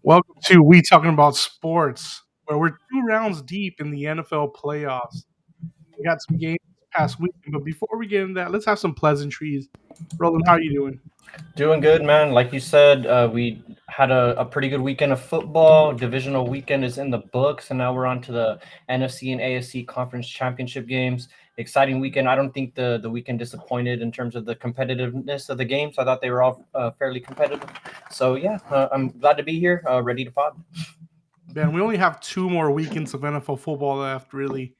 Welcome to We Talking About Sports, where we're 2 rounds deep in the NFL playoffs. We got some games this past weekend, but before we get into that, let's have some pleasantries. Roland, how are you doing? Doing good, man. Like you said, we had a pretty good weekend of football. Divisional weekend is in the books, and now we're on to the NFC and AFC conference championship games. Exciting weekend. I don't think the weekend disappointed in terms of the competitiveness of the games. I thought they were all fairly competitive. So, yeah, I'm glad to be here, ready to pod. Ben, we only have 2 more weekends of NFL football left, really.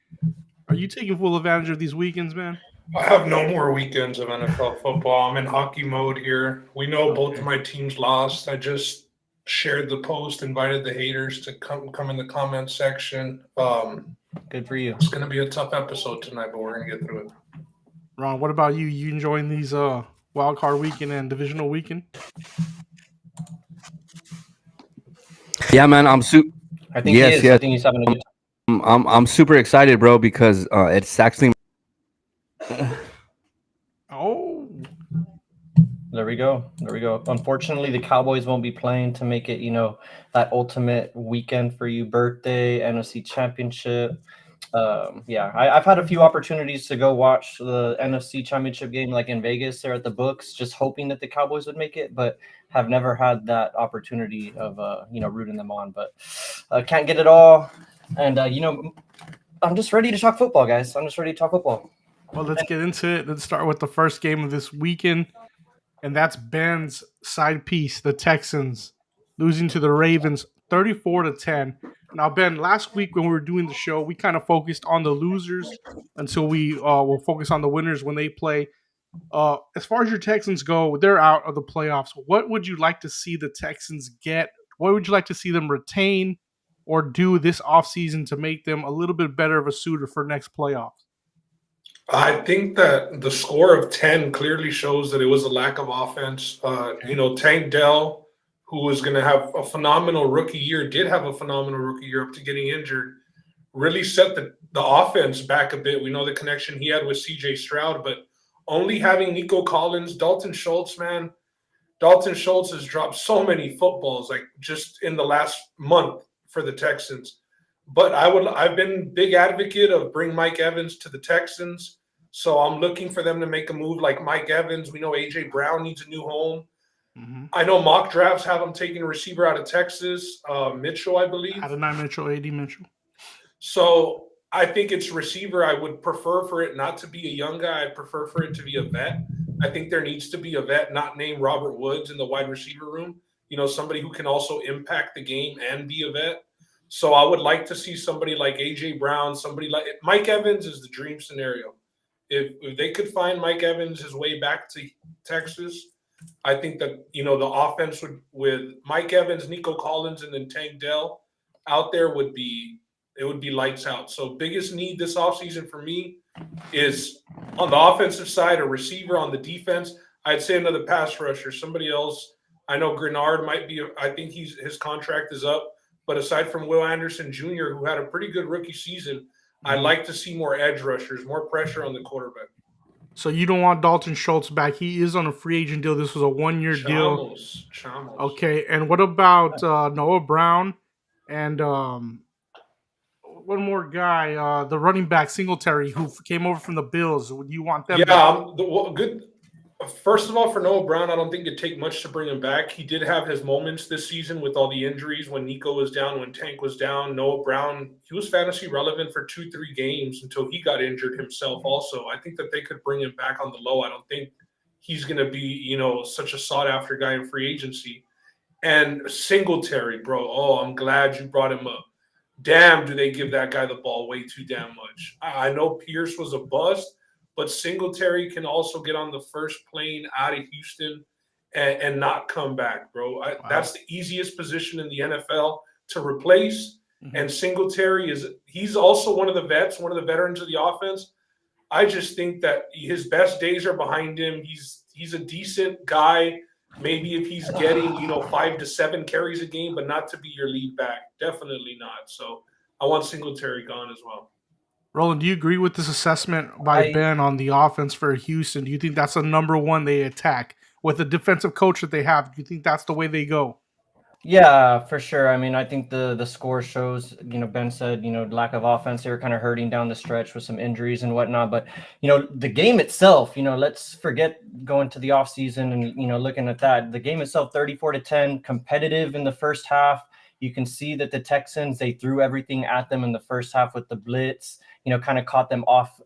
Are you taking full advantage of these weekends, man? I have no more weekends of NFL football. I'm in hockey mode here. We know both of Okay. my teams lost. I just shared the post, invited the haters to come in the comment section. Good for you. It's going to be a tough episode tonight, but we're going to get through it. Ron, what about you? You enjoying these wild card weekend and divisional weekend? Yeah, man, I think yes, he is. yes. I think he's having a good time. I'm super excited, bro, because it's actually Oh, There we go. There we go. Unfortunately, the Cowboys won't be playing to make it, that ultimate weekend for you, birthday, NFC Championship. Yeah, I've had a few opportunities to go watch the NFC Championship game, like in Vegas, there at the books, just hoping that the Cowboys would make it, but have never had that opportunity of, rooting them on. But can't get it all. And, I'm just ready to talk football, guys. I'm just ready to talk football. well, let's get into it. Let's start with the first game of this weekend, and that's Ben's side piece, the Texans, losing to the Ravens 34-10. Now, Ben, last week when we were doing the show, we kind of focused on the losers until we will focus on the winners when they play. As far as your Texans go, they're out of the playoffs. What would you like to see the Texans get? What would you like to see them retain or do this offseason to make them a little bit better of a suitor for next playoffs? I think that the score of 10 clearly shows that it was a lack of offense. Tank Dell, who was going to have a phenomenal rookie year, did have a phenomenal rookie year up to getting injured, really set the offense back a bit. We know the connection he had with CJ Stroud, but only having Nico Collins, Dalton Schultz, man. Dalton Schultz has dropped so many footballs, like just in the last month for the Texans. But I've been big advocate of bring Mike Evans to the Texans. So I'm looking for them to make a move like Mike Evans. We know AJ Brown needs a new home. Mm-hmm. I know mock drafts have him taking a receiver out of Texas, Mitchell, I believe. Adonai Mitchell, AD Mitchell. So I think it's receiver. I would prefer for it not to be a young guy. I prefer for it to be a vet. I think there needs to be a vet not named Robert Woods in the wide receiver room. Somebody who can also impact the game and be a vet. So I would like to see somebody like AJ Brown, somebody like Mike Evans is the dream scenario. If they could find Mike Evans his way back to Texas, I think that the offense with Mike Evans, Nico Collins, and then Tank Dell out there would be lights out. So biggest need this offseason for me is on the offensive side, a receiver. On the defense, I'd say another pass rusher, somebody else. I know Grenard might be. I think his contract is up. But aside from Will Anderson Jr., who had a pretty good rookie season, I'd like to see more edge rushers, more pressure on the quarterback. So you don't want Dalton Schultz back. He is on a free agent deal. This was a 1-year deal. Chamos. Okay, and what about Noah Brown and one more guy, the running back Singletary, who came over from the Bills? Would you want them back? Good. First of all, for Noah Brown, I don't think it'd take much to bring him back. He did have his moments this season with all the injuries. When Nico was down, when Tank was down, Noah Brown, he was fantasy relevant for 2-3 games until he got injured himself also. I think that they could bring him back on the low. I don't think he's going to be, such a sought-after guy in free agency. And Singletary, bro, I'm glad you brought him up. Damn, do they give that guy the ball way too damn much. I know Pierce was a bust, but Singletary can also get on the first plane out of Houston and not come back, bro. That's the easiest position in the NFL to replace. Mm-hmm. And Singletary he's also one of the vets, one of the veterans of the offense. I just think that his best days are behind him. He's a decent guy. Maybe if he's getting, 5 to 7 carries a game, but not to be your lead back. Definitely not. So I want Singletary gone as well. Roland, do you agree with this assessment by Ben on the offense for Houston? Do you think that's the number one they attack with the defensive coach that they have? Do you think that's the way they go? Yeah, for sure. I mean, I think the score shows, Ben said, lack of offense. They were kind of hurting down the stretch with some injuries and whatnot. But, the game itself, let's forget going to the offseason and, looking at that. The game itself, 34-10, competitive in the first half. You can see that the Texans, they threw everything at them in the first half with the blitz, kind of caught them off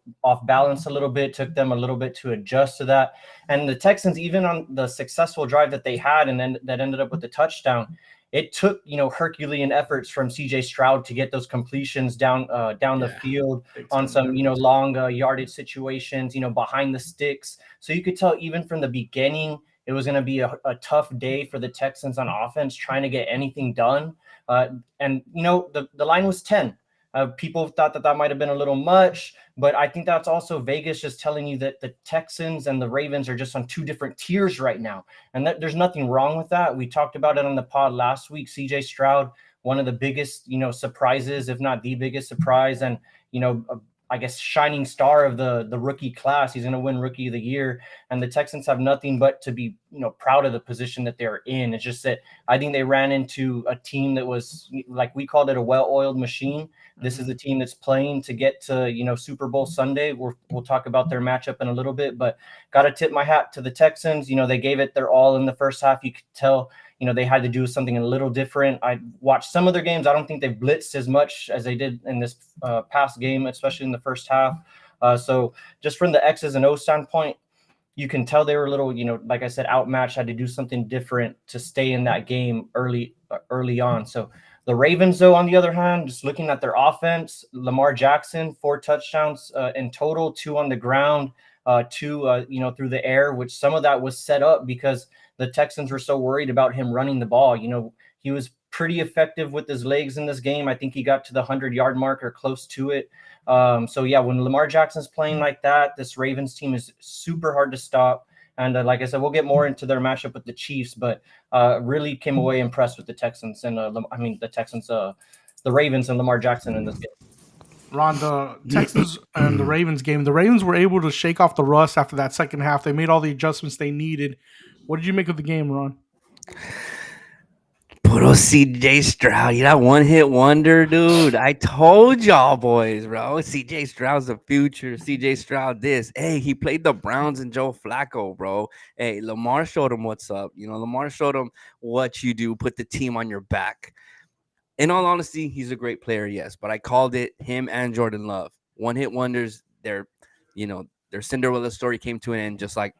balance a little bit, took them a little bit to adjust to that. And the Texans, even on the successful drive that they had and then that ended up with the touchdown, it took, Herculean efforts from CJ Stroud to get those completions down the field on some, long yardage situations, behind the sticks. So you could tell even from the beginning, it was going to be a tough day for the Texans on offense trying to get anything done. And the line was 10. People thought that might have been a little much, but I think that's also Vegas just telling you that the Texans and the Ravens are just on two different tiers right now. And there's nothing wrong with that. We talked about it on the pod last week. CJ Stroud, one of the biggest, surprises, if not the biggest surprise. And, I guess shining star of the rookie class. He's going to win Rookie of the Year, and the Texans have nothing but to be, proud of the position that they're in. It's just that I think they ran into a team that was, like we called it, a well-oiled machine. This is a team that's playing to get to, Super Bowl Sunday. We'll talk about their matchup in a little bit, but got to tip my hat to the Texans. They gave it their all in the first half. You could tell, they had to do something a little different. I watched some of their games. I don't think they've blitzed as much as they did in this past game, especially in the first half. So just from the X's and O's standpoint, you can tell they were a little, like I said, outmatched, had to do something different to stay in that game early on. So the Ravens, though, on the other hand, just looking at their offense, Lamar Jackson, 4 touchdowns in total, 2 on the ground, 2, through the air, which some of that was set up because the Texans were so worried about him running the ball. He was pretty effective with his legs in this game. I think he got to the 100-yard mark or close to it. So, yeah, when Lamar Jackson's playing like that, this Ravens team is super hard to stop. And like I said, we'll get more into their matchup with the Chiefs, but really came away impressed with the Texans and the Ravens and Lamar Jackson in this game. Ron, the Texans and the Ravens game, the Ravens were able to shake off the rust after that second half. They made all the adjustments they needed. What did you make of the game, Ron? Puro CJ Stroud, that one-hit wonder, dude. I told y'all boys, bro. CJ Stroud's the future. CJ Stroud this. Hey, he played the Browns and Joe Flacco, bro. Hey, Lamar showed him what's up. Lamar showed him what you do. Put the team on your back. In all honesty, he's a great player, yes. But I called it him and Jordan Love. One-hit wonders. Their Cinderella story came to an end just like,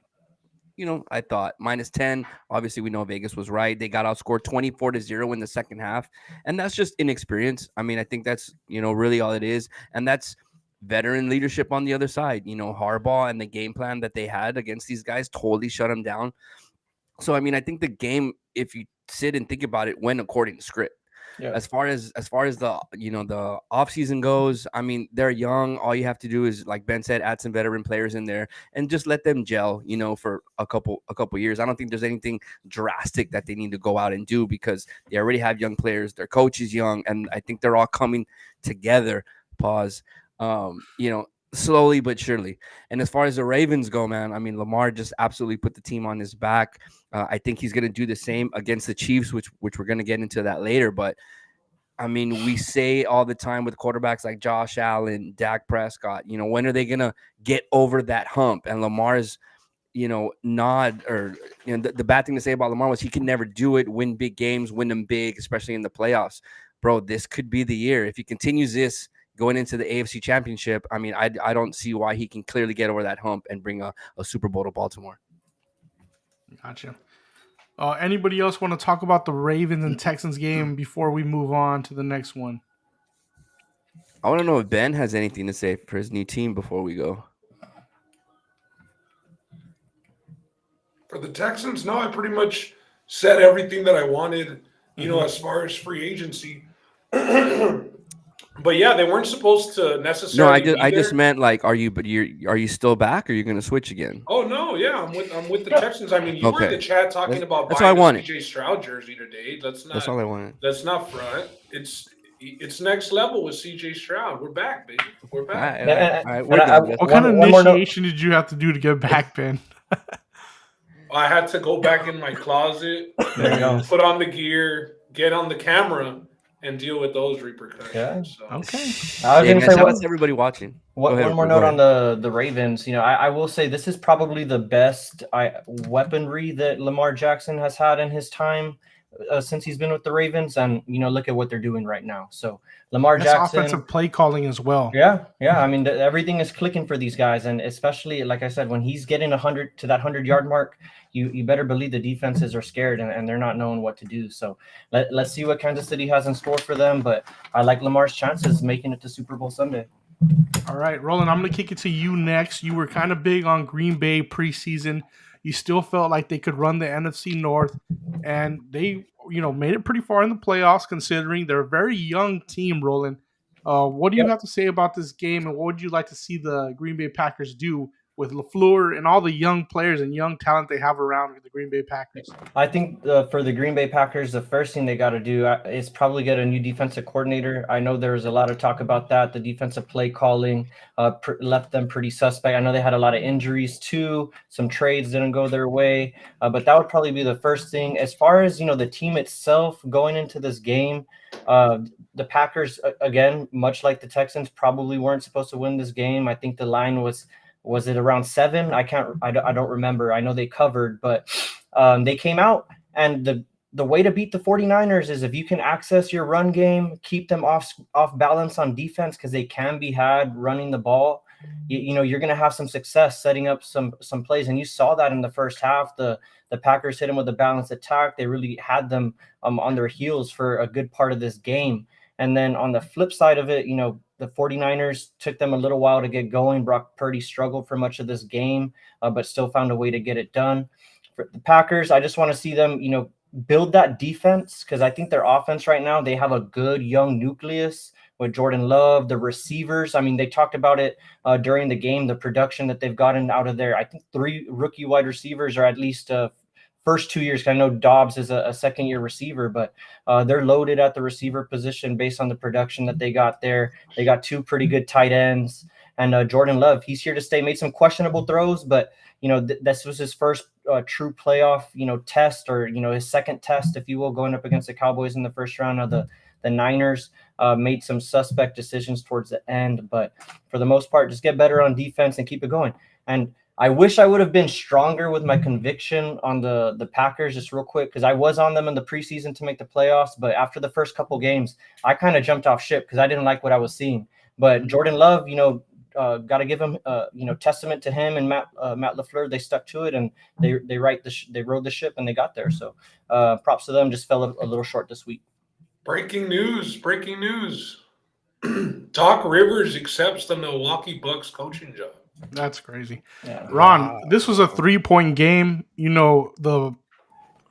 I thought. -10. Obviously, we know Vegas was right. They got outscored 24-0 in the second half. And that's just inexperience. I mean, I think that's, really all it is. And that's veteran leadership on the other side. Harbaugh and the game plan that they had against these guys totally shut them down. So, I mean, I think the game, if you sit and think about it, went according to script. Yeah. As far as the the offseason goes, I mean, they're young. All you have to do is, like Ben said, add some veteran players in there and just let them gel, for a couple years. I don't think there's anything drastic that they need to go out and do because they already have young players. Their coach is young, and I think they're all coming together. Slowly but surely. And as far as the Ravens go, man, I mean, Lamar just absolutely put the team on his back. I think he's going to do the same against the Chiefs, which we're going to get into that later. But, I mean, we say all the time with quarterbacks like Josh Allen, Dak Prescott, when are they going to get over that hump? And Lamar's, the bad thing to say about Lamar was he could never do it, win big games, win them big, especially in the playoffs. Bro, this could be the year. If he continues this, going into the AFC Championship, I mean, I don't see why he can clearly get over that hump and bring a Super Bowl to Baltimore. Gotcha. Anybody else want to talk about the Ravens and Texans game before we move on to the next one? I want to know if Ben has anything to say for his new team before we go. For the Texans, no, I pretty much said everything that I wanted, as far as free agency. But yeah, they weren't supposed to necessarily. No, I just meant like, are you still back? Or are you going to switch again? Oh no, yeah, I'm with the Texans. I mean, you were in the chat talking about that's buying a CJ Stroud jersey today. That's all I wanted. That's not front. It's next level with CJ Stroud. We're back, baby. We're back. All right, what kind of initiation did you have to do to get back, Ben? I had to go back in my closet, put on the gear, get on the camera and deal with those repercussions. Yeah. So. Okay. I was Hey, going man, to say shout out to everybody watching. Go ahead, one more go note ahead. on the Ravens. I will say this is probably the best weaponry that Lamar Jackson has had in his time since he's been with the Ravens. And, look at what they're doing right now. So Lamar That's Jackson. offensive play calling as well. Yeah. I mean, everything is clicking for these guys. And especially, like I said, when he's getting 100 to that 100-yard mark, you better believe the defenses are scared and they're not knowing what to do. So let's see what Kansas City has in store for them. But I like Lamar's chances making it to Super Bowl Sunday. All right, Roland, I'm going to kick it to you next. You were kind of big on Green Bay preseason. You still felt like they could run the NFC North, and they, made it pretty far in the playoffs considering they're a very young team, Roland. What do you have to say about this game, and what would you like to see the Green Bay Packers do with LaFleur and all the young players and young talent they have around the Green Bay Packers? I think for the Green Bay Packers, the first thing they got to do is probably get a new defensive coordinator. I know there was a lot of talk about that. The defensive play calling left them pretty suspect. I know they had a lot of injuries too. Some trades didn't go their way, but that would probably be the first thing. As far as, the team itself going into this game, the Packers, again, much like the Texans, probably weren't supposed to win this game. I think the line was it around 7? I don't remember. I know they covered, but they came out, and the way to beat the 49ers is if you can access your run game, keep them off balance on defense, because they can be had running the ball. You're going to have some success setting up some plays, and you saw that in the first half. The Packers hit them with a balanced attack. They really had them on their heels for a good part of this game. And then on the flip side of it, the 49ers took them a little while to get going. Brock Purdy struggled for much of this game, but still found a way to get it done. For the Packers, I just want to see them, build that defense, because I think their offense right now, they have a good young nucleus with Jordan Love, the receivers. I mean, they talked about it during the game, the production that they've gotten out of there. I think 3 rookie wide receivers are at least first 2 years. I know Dobbs is a second-year receiver, but they're loaded at the receiver position based on the production that they got there. They got 2 pretty good tight ends. And Jordan Love, he's here to stay. Made some questionable throws, but, this was his first true playoff, test, or, his second test, if you will, going up against the Cowboys in the first round of the Niners. Made some suspect decisions towards the end, but for the most part, just get better on defense and keep it going. And I wish I would have been stronger with my conviction on the Packers, just real quick, because I was on them in the preseason to make the playoffs. But after the first couple games, I kind of jumped off ship because I didn't like what I was seeing. But Jordan Love, got to give him, testament to him and Matt LaFleur. They stuck to it, and they rode the ship, and they got there. So props to them. Just fell a little short this week. Breaking news. Doc Rivers accepts the Milwaukee Bucks coaching job. That's crazy. Yeah. Ron, this was a 3-point game. The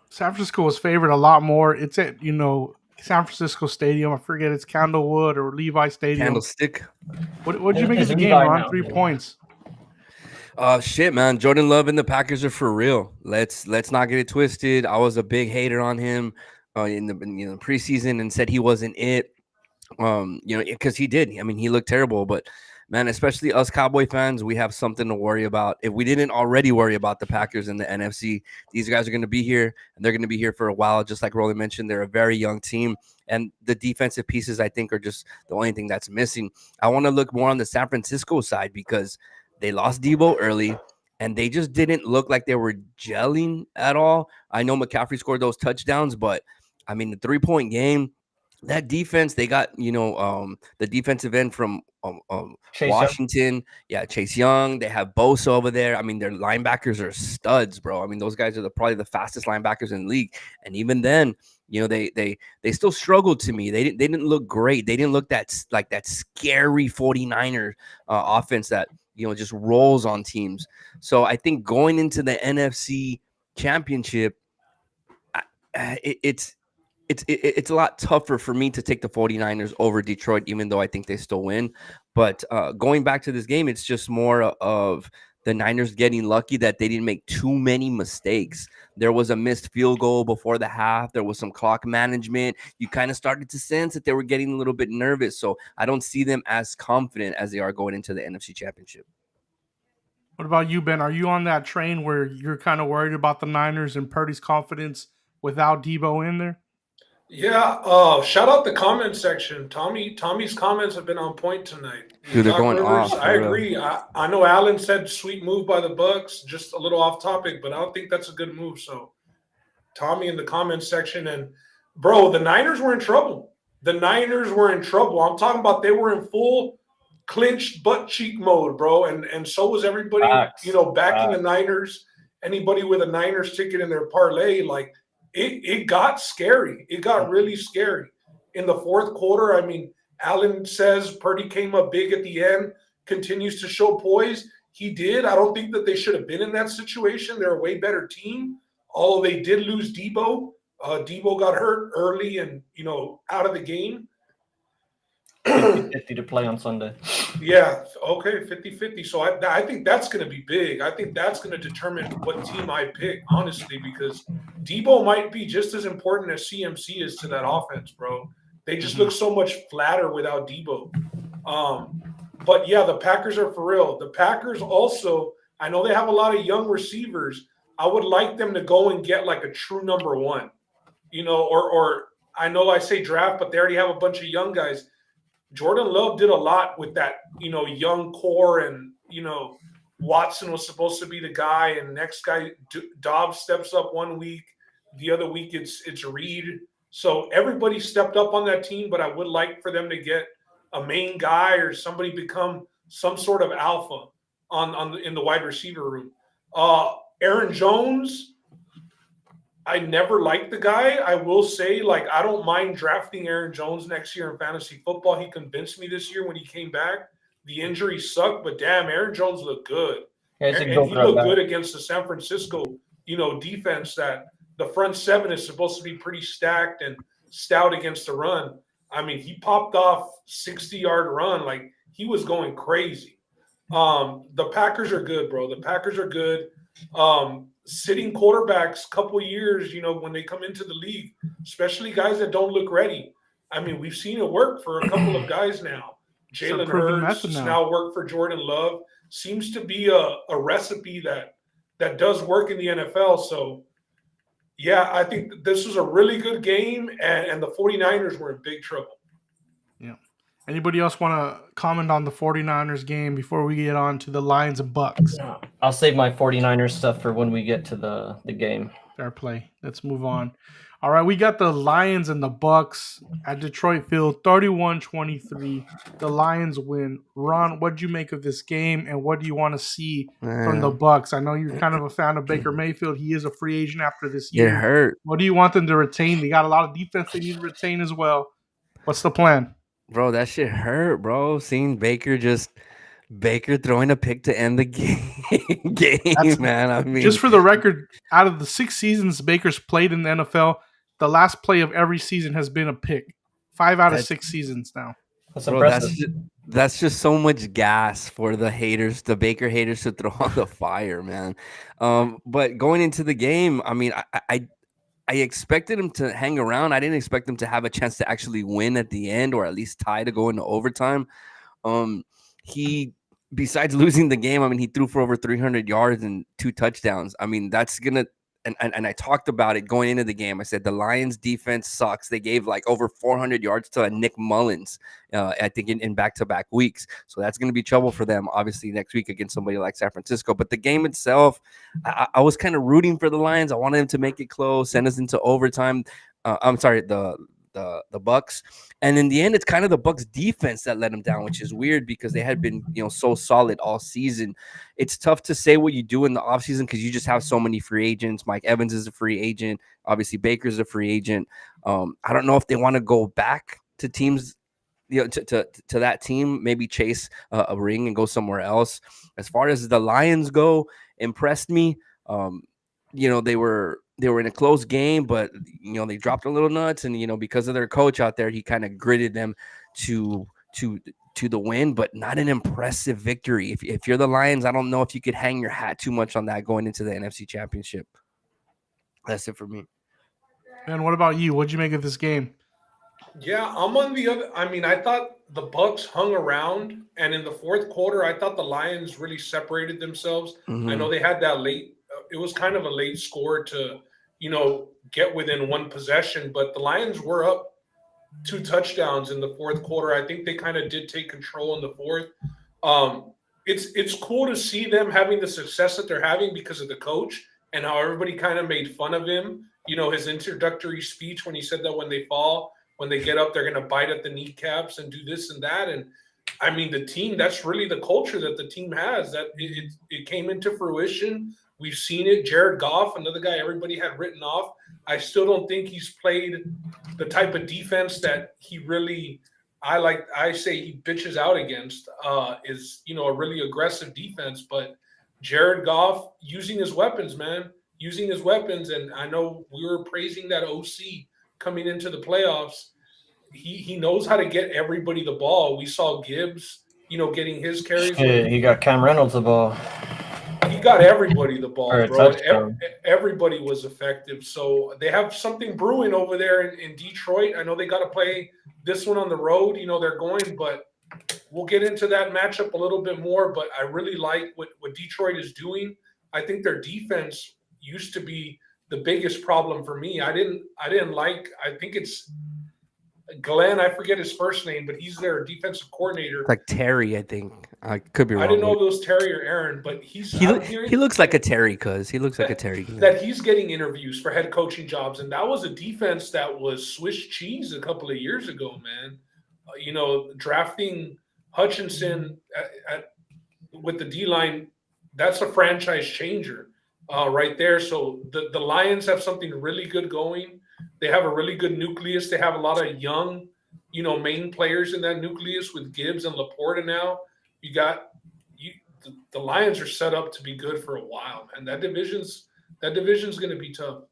San Francisco was favored a lot more. It's at, San Francisco Stadium. I forget it's Candlewood or Levi Stadium. Candlestick. What did you make of the game, Levi Ron? now. 3 points. Shit, man. Jordan Love and the Packers are for real. Let's not get it twisted. I was a big hater on him in the preseason and said he wasn't it. Because he did. I mean, he looked terrible, but man, especially us Cowboy fans, we have something to worry about. If we didn't already worry about the Packers in the NFC, these guys are going to be here, and they're going to be here for a while. Just like Rolly mentioned, they're a very young team, and the defensive pieces, I think, are just the only thing that's missing. I want to look more on the San Francisco side because they lost Debo early, and they just didn't look like they were gelling at all. I know McCaffrey scored those touchdowns, but, I mean, the 3-point game, that defense, they got, the defensive end from Washington. Yeah, Chase Young. They have Bosa over there. I mean, their linebackers are studs, bro. I mean, those guys are probably the fastest linebackers in the league. And even then, they still struggled to me. They didn't look great. They didn't look that scary 49er offense that, just rolls on teams. So I think going into the NFC Championship, it's a lot tougher for me to take the 49ers over Detroit, even though I think they still win. But going back to this game, it's just more of the Niners getting lucky that they didn't make too many mistakes. There was a missed field goal before the half. There was some clock management. You kind of started to sense that they were getting a little bit nervous. So I don't see them as confident as they are going into the NFC Championship. What about you, Ben? Are you on that train where you're kind of worried about the Niners and Purdy's confidence without Debo in there? Yeah, shout out the comment section. Tommy's comments have been on point tonight. Dude, they're Doc going Rivers, off, I for real. agree. I know Alan said sweet move by the Bucks, just a little off topic, but I don't think that's a good move. So Tommy in the comments section, and bro, the Niners were in trouble. The Niners were in trouble. I'm talking about they were in full clinched butt cheek mode, bro, and so was everybody, Facts. backing the Facts. Niners. Anybody with a Niners ticket in their parlay, like it got scary. It got really scary in the fourth quarter. I mean, Allen says Purdy came up big at the end, continues to show poise. He did. I don't think that they should have been in that situation. They're a way better team. Although they did lose Debo. Debo got hurt early and, out of the game. 50 to play on Sunday. Yeah, okay, 50-50. So I think that's going to be big. I think that's going to determine what team I pick, honestly, because Debo might be just as important as CMC is to that offense, bro. They just look so much flatter without Debo. But, yeah, the Packers are for real. The Packers also, I know they have a lot of young receivers. I would like them to go and get like a true number one, or I know I say draft, but they already have a bunch of young guys. Jordan Love did a lot with that, young core, and, Watson was supposed to be the guy, and next guy, Dobbs steps up one week. The other week it's Reed. So everybody stepped up on that team, but I would like for them to get a main guy or somebody become some sort of alpha in the wide receiver room. Aaron Jones, I never liked the guy. I will say, I don't mind drafting Aaron Jones next year in fantasy football. He convinced me this year when he came back. The injury sucked, but damn, Aaron Jones looked good. Yeah, And he looked good against the San Francisco, defense that the front seven is supposed to be pretty stacked and stout against the run. I mean, he popped off 60-yard run. Like, he was going crazy. The Packers are good, bro. The Packers are good. Sitting quarterbacks couple years, when they come into the league, especially guys that don't look ready. I mean, we've seen it work for a couple of guys now. Jalen Hurts now worked for Jordan Love. Seems to be a recipe that does work in the NFL. So, yeah, I think this was a really good game, and the 49ers were in big trouble. Yeah. Anybody else want to comment on the 49ers game before we get on to the Lions and Bucks? I'll save my 49ers stuff for when we get to the game. Fair play. Let's move on. All right, we got the Lions and the Bucks at Detroit Field, 31-23. The Lions win. Ron, what did you make of this game, and what do you want to see from the Bucks? I know you're kind of a fan of Baker Mayfield. He is a free agent after this year. Get hurt. What do you want them to retain? They got a lot of defense they need to retain as well. What's the plan? Bro, that shit hurt, bro. Seeing Baker throwing a pick to end the game, man. I mean, just for the record, out of the 6 seasons Baker's played in the NFL, the last play of every season has been a pick. 5 out of 6 seasons now. That's bro, impressive. That's just so much gas for the haters, the Baker haters, to throw on the fire, man. But going into the game, I mean, I expected him to hang around. I didn't expect him to have a chance to actually win at the end, or at least tie to go into overtime. He, besides losing the game, I mean, he threw for over 300 yards and 2 touchdowns. I mean, that's gonna. And I talked about it going into the game. I said the Lions defense sucks. They gave like over 400 yards to Nick Mullins, I think in back-to-back weeks. So that's going to be trouble for them, obviously, next week against somebody like San Francisco. But the game itself, I was kind of rooting for the Lions. I wanted them to make it close, send us into overtime. I'm sorry, the Bucks. And in the end, it's kind of the Bucks defense that let them down, which is weird because they had been, so solid all season. It's tough to say what you do in the offseason because you just have so many free agents. Mike Evans is a free agent. Obviously, Baker's a free agent. I don't know if they want to go back to teams, to that team, maybe chase a ring and go somewhere else. As far as the Lions go, impressed me. They were in a close game, but they dropped a little nuts, and because of their coach out there, he kind of gritted them to the win, but not an impressive victory. If you're the Lions, I don't know if you could hang your hat too much on that going into the NFC Championship. That's it for me. And what about you? What'd you make of this game? Yeah, I'm on the other. I mean, I thought the Bucks hung around, and in the fourth quarter, I thought the Lions really separated themselves. I know they had that late. It was kind of a late score to, get within one possession. But the Lions were up 2 touchdowns in the fourth quarter. I think they kind of did take control in the fourth. It's cool to see them having the success that they're having because of the coach and how everybody kind of made fun of him. His introductory speech when he said that when they fall, when they get up, they're going to bite at the kneecaps and do this and that. And I mean, the team, that's really the culture that the team has, that it came into fruition. We've seen it. Jared Goff, another guy everybody had written off. I still don't think he's played the type of defense that he really, I say he bitches out against, is, a really aggressive defense. But Jared Goff using his weapons, man, using his weapons. And I know we were praising that OC coming into the playoffs. He knows how to get everybody the ball. We saw Gibbs, getting his carries. He got Cam Reynolds the ball. He got everybody the ball, Or a bro. touchdown. Everybody was effective. So they have something brewing over there in Detroit. I know they got to play this one on the road. They're going, but we'll get into that matchup a little bit more. But I really like what Detroit is doing. I think their defense used to be the biggest problem for me. I think it's Glenn, I forget his first name, but he's their defensive coordinator. It's like Terry, I think. I could be wrong. I didn't know if it was Terry or Aaron, but He looks like a Terry, he looks like a Terry. That he's getting interviews for head coaching jobs, and that was a defense that was Swiss cheese a couple of years ago, man. Drafting Hutchinson with the D-line, that's a franchise changer right there. So the Lions have something really good going. They have a really good nucleus. They have a lot of young, main players in that nucleus with Gibbs and Laporta now. The Lions are set up to be good for a while, man. That division's going to be tough.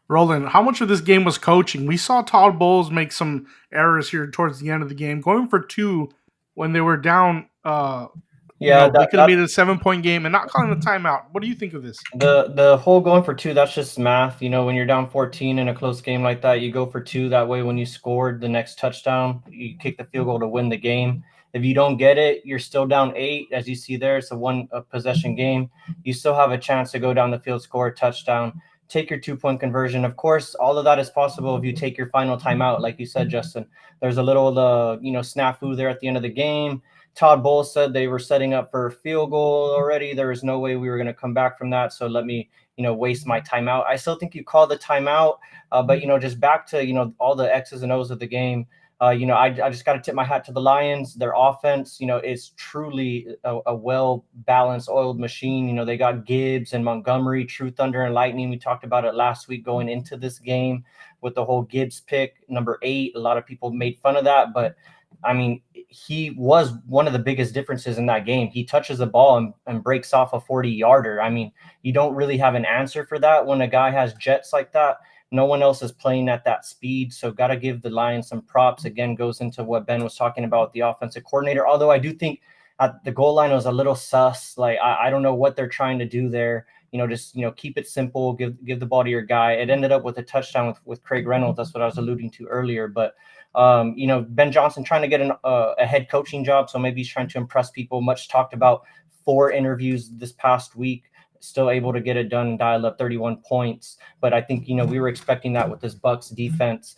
Roland, how much of this game was coaching? We saw Todd Bowles make some errors here towards the end of the game, going for 2 when they were down. They could have made it a 7-point game and not calling a timeout. What do you think of this? The whole going for 2, that's just math. When you're down 14 in a close game like that, you go for 2. That way, when you scored the next touchdown, you kick the field goal to win the game. If you don't get it, you're still down 8. As you see there, it's a 1-possession game. You still have a chance to go down the field, score a touchdown, take your 2-point conversion. Of course, all of that is possible if you take your final timeout. Like you said, Justin, there's a little snafu there at the end of the game. Todd Bowles said they were setting up for a field goal already. There was no way we were going to come back from that. So let me, waste my timeout. I still think you call the timeout, but, just back to, all the X's and O's of the game. I just got to tip my hat to the Lions. Their offense, is truly a well-balanced, oiled machine. They got Gibbs and Montgomery, True Thunder and Lightning. We talked about it last week going into this game with the whole Gibbs pick, number 8. A lot of people made fun of that, but I mean, he was one of the biggest differences in that game. He touches the ball and breaks off a 40-yarder. I mean, you don't really have an answer for that when a guy has jets like that. No one else is playing at that speed. So got to give the Lions some props. Again, goes into what Ben was talking about, the offensive coordinator. Although I do think at the goal line was a little sus. Like, I don't know what they're trying to do there. Just keep it simple, give the ball to your guy. It ended up with a touchdown with Craig Reynolds. That's what I was alluding to earlier. But Ben Johnson trying to get a head coaching job, so maybe he's trying to impress people. Much talked about 4 interviews this past week, still able to get it done and dial up 31 points. But I think we were expecting that with this Bucks defense.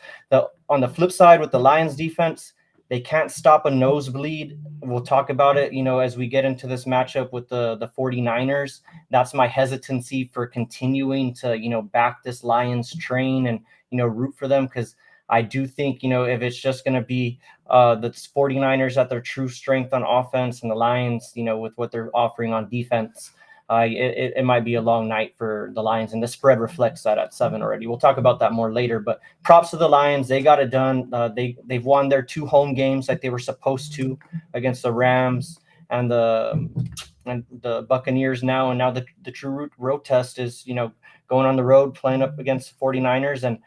On the flip side, with the Lions defense, they can't stop a nosebleed. We'll talk about it, as we get into this matchup with the 49ers. That's my hesitancy for continuing to, back this Lions train and, root for them, because I do think, if it's just going to be the 49ers at their true strength on offense and the Lions, with what they're offering on defense, it might be a long night for the Lions. And the spread reflects that at 7 already. We'll talk about that more later. But props to the Lions. They got it done. They've won their 2 home games like they were supposed to against the Rams and the Buccaneers now. And now the true road test is, going on the road, playing up against the 49ers. And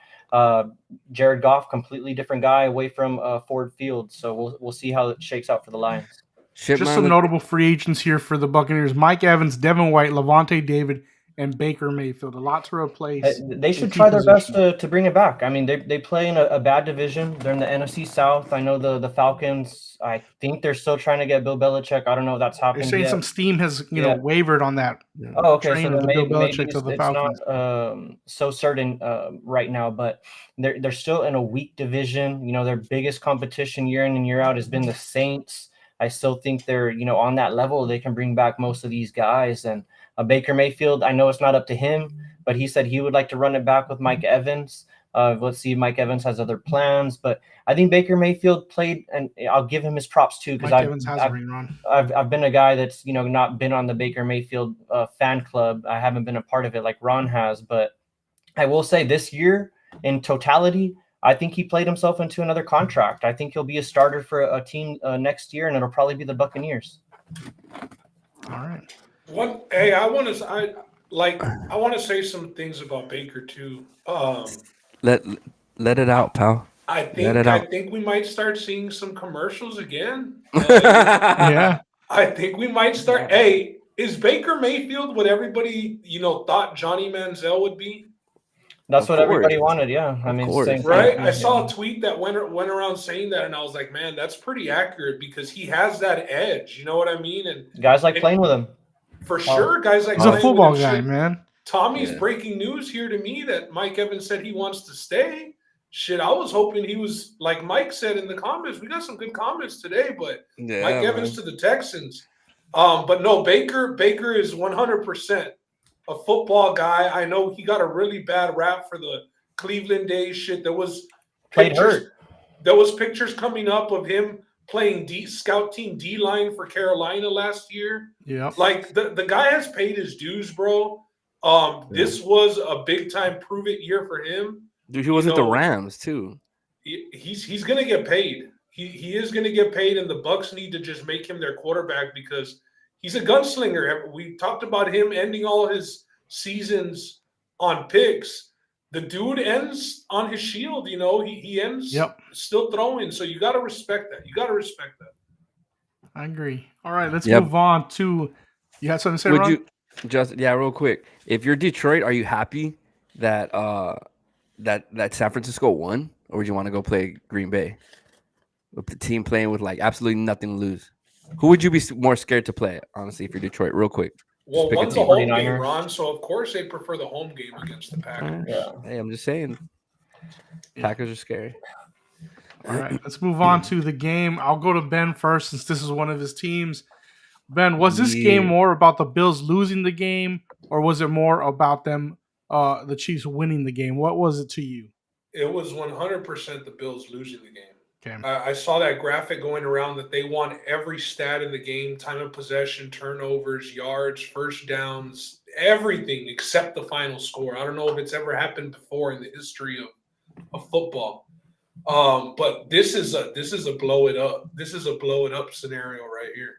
Jared Goff, completely different guy away from Ford Field. So we'll see how it shakes out for the Lions. Just some notable free agents here for the Buccaneers: Mike Evans, Devin White, Levante David, and Baker Mayfield. A lot to replace. They should in key try their best positions. to bring it back. I mean, they play in a bad division. They're in the NFC South. I know the Falcons. I think they're still trying to get Bill Belichick. I don't know if that's They're happened saying yet. some steam has Yeah. wavered on that Oh, okay. train So of then the Bill maybe Belichick to the it's Falcons. not so certain right now, but they're still in a weak division. You know, their biggest competition year in and year out has been the Saints. I still think they're, you know, on that level. They can bring back most of these guys. And Baker Mayfield, I know it's not up to him, but he said he would like to run it back with Mike Evans. Let's see if Mike Evans has other plans. But I think Baker Mayfield played, and I'll give him his props too, because Mike Evans has a ring run. I've been a guy that's, you know, not been on the Baker Mayfield fan club. I haven't been a part of it like Ron has, but I will say this year in totality, I think he played himself into another contract. I think he'll be a starter for a team next year, and it'll probably be the Buccaneers. All right. I want to say some things about Baker too. Let it out, pal. I think we might start seeing some commercials again. Yeah. I think we might start. Hey, is Baker Mayfield what everybody, you know, thought Johnny Manziel would be? That's Of what everybody course. wanted. Yeah, I Of mean, course. same thing. Right? Yeah. I saw a tweet that went around saying that, and I was like, man, that's pretty accurate because he has that edge. You know what I mean? And Guys like playing with him. for sure, guys like He's a playing football with him. guy, Shit, man. Tommy's Yeah. breaking news here to me that Mike Evans said he wants to stay. Shit, I was hoping he was like Mike said in the comments. We got some good comments today, but Yeah, Mike Evans to the Texans. But no, Baker is 100% a football guy. I know he got a really bad rap for the Cleveland days. Shit, there was Played hurt. There was pictures coming up of him playing scout team D line for Carolina last year. Yeah. Like the guy has paid his dues, bro. This was a big time prove it year for him. Dude, he was at the know, Rams too. He's gonna get paid. He is gonna get paid, and the Bucks need to just make him their quarterback because he's a gunslinger. We talked about him ending all his seasons on picks. The dude ends on his shield, you know. He ends still throwing. So you gotta respect that. I agree. All right, let's Yep. move on to. You had something to say, Ron? Real quick? If you're Detroit, are you happy that that San Francisco won, or would you want to go play Green Bay with the team playing with like absolutely nothing to lose? Who would you be more scared to play, honestly, if you're Detroit? Real quick. Well, pick a one's a team. home game, 49ers. Ron. So of course they prefer the home game against the Packers. Yeah. Hey, I'm just saying. Packers are scary. All right, let's move on to the game. I'll go to Ben first since this is one of his teams. Ben, was this game more about the Bills losing the game, or was it more about them, the Chiefs winning the game? What was it to you? It was 100% the Bills losing the game. Okay. I saw that graphic going around that they won every stat in the game: time of possession, turnovers, yards, first downs, everything except the final score. I don't know if it's ever happened before in the history of football. But this is a blow it up. This is a blow it up scenario right here.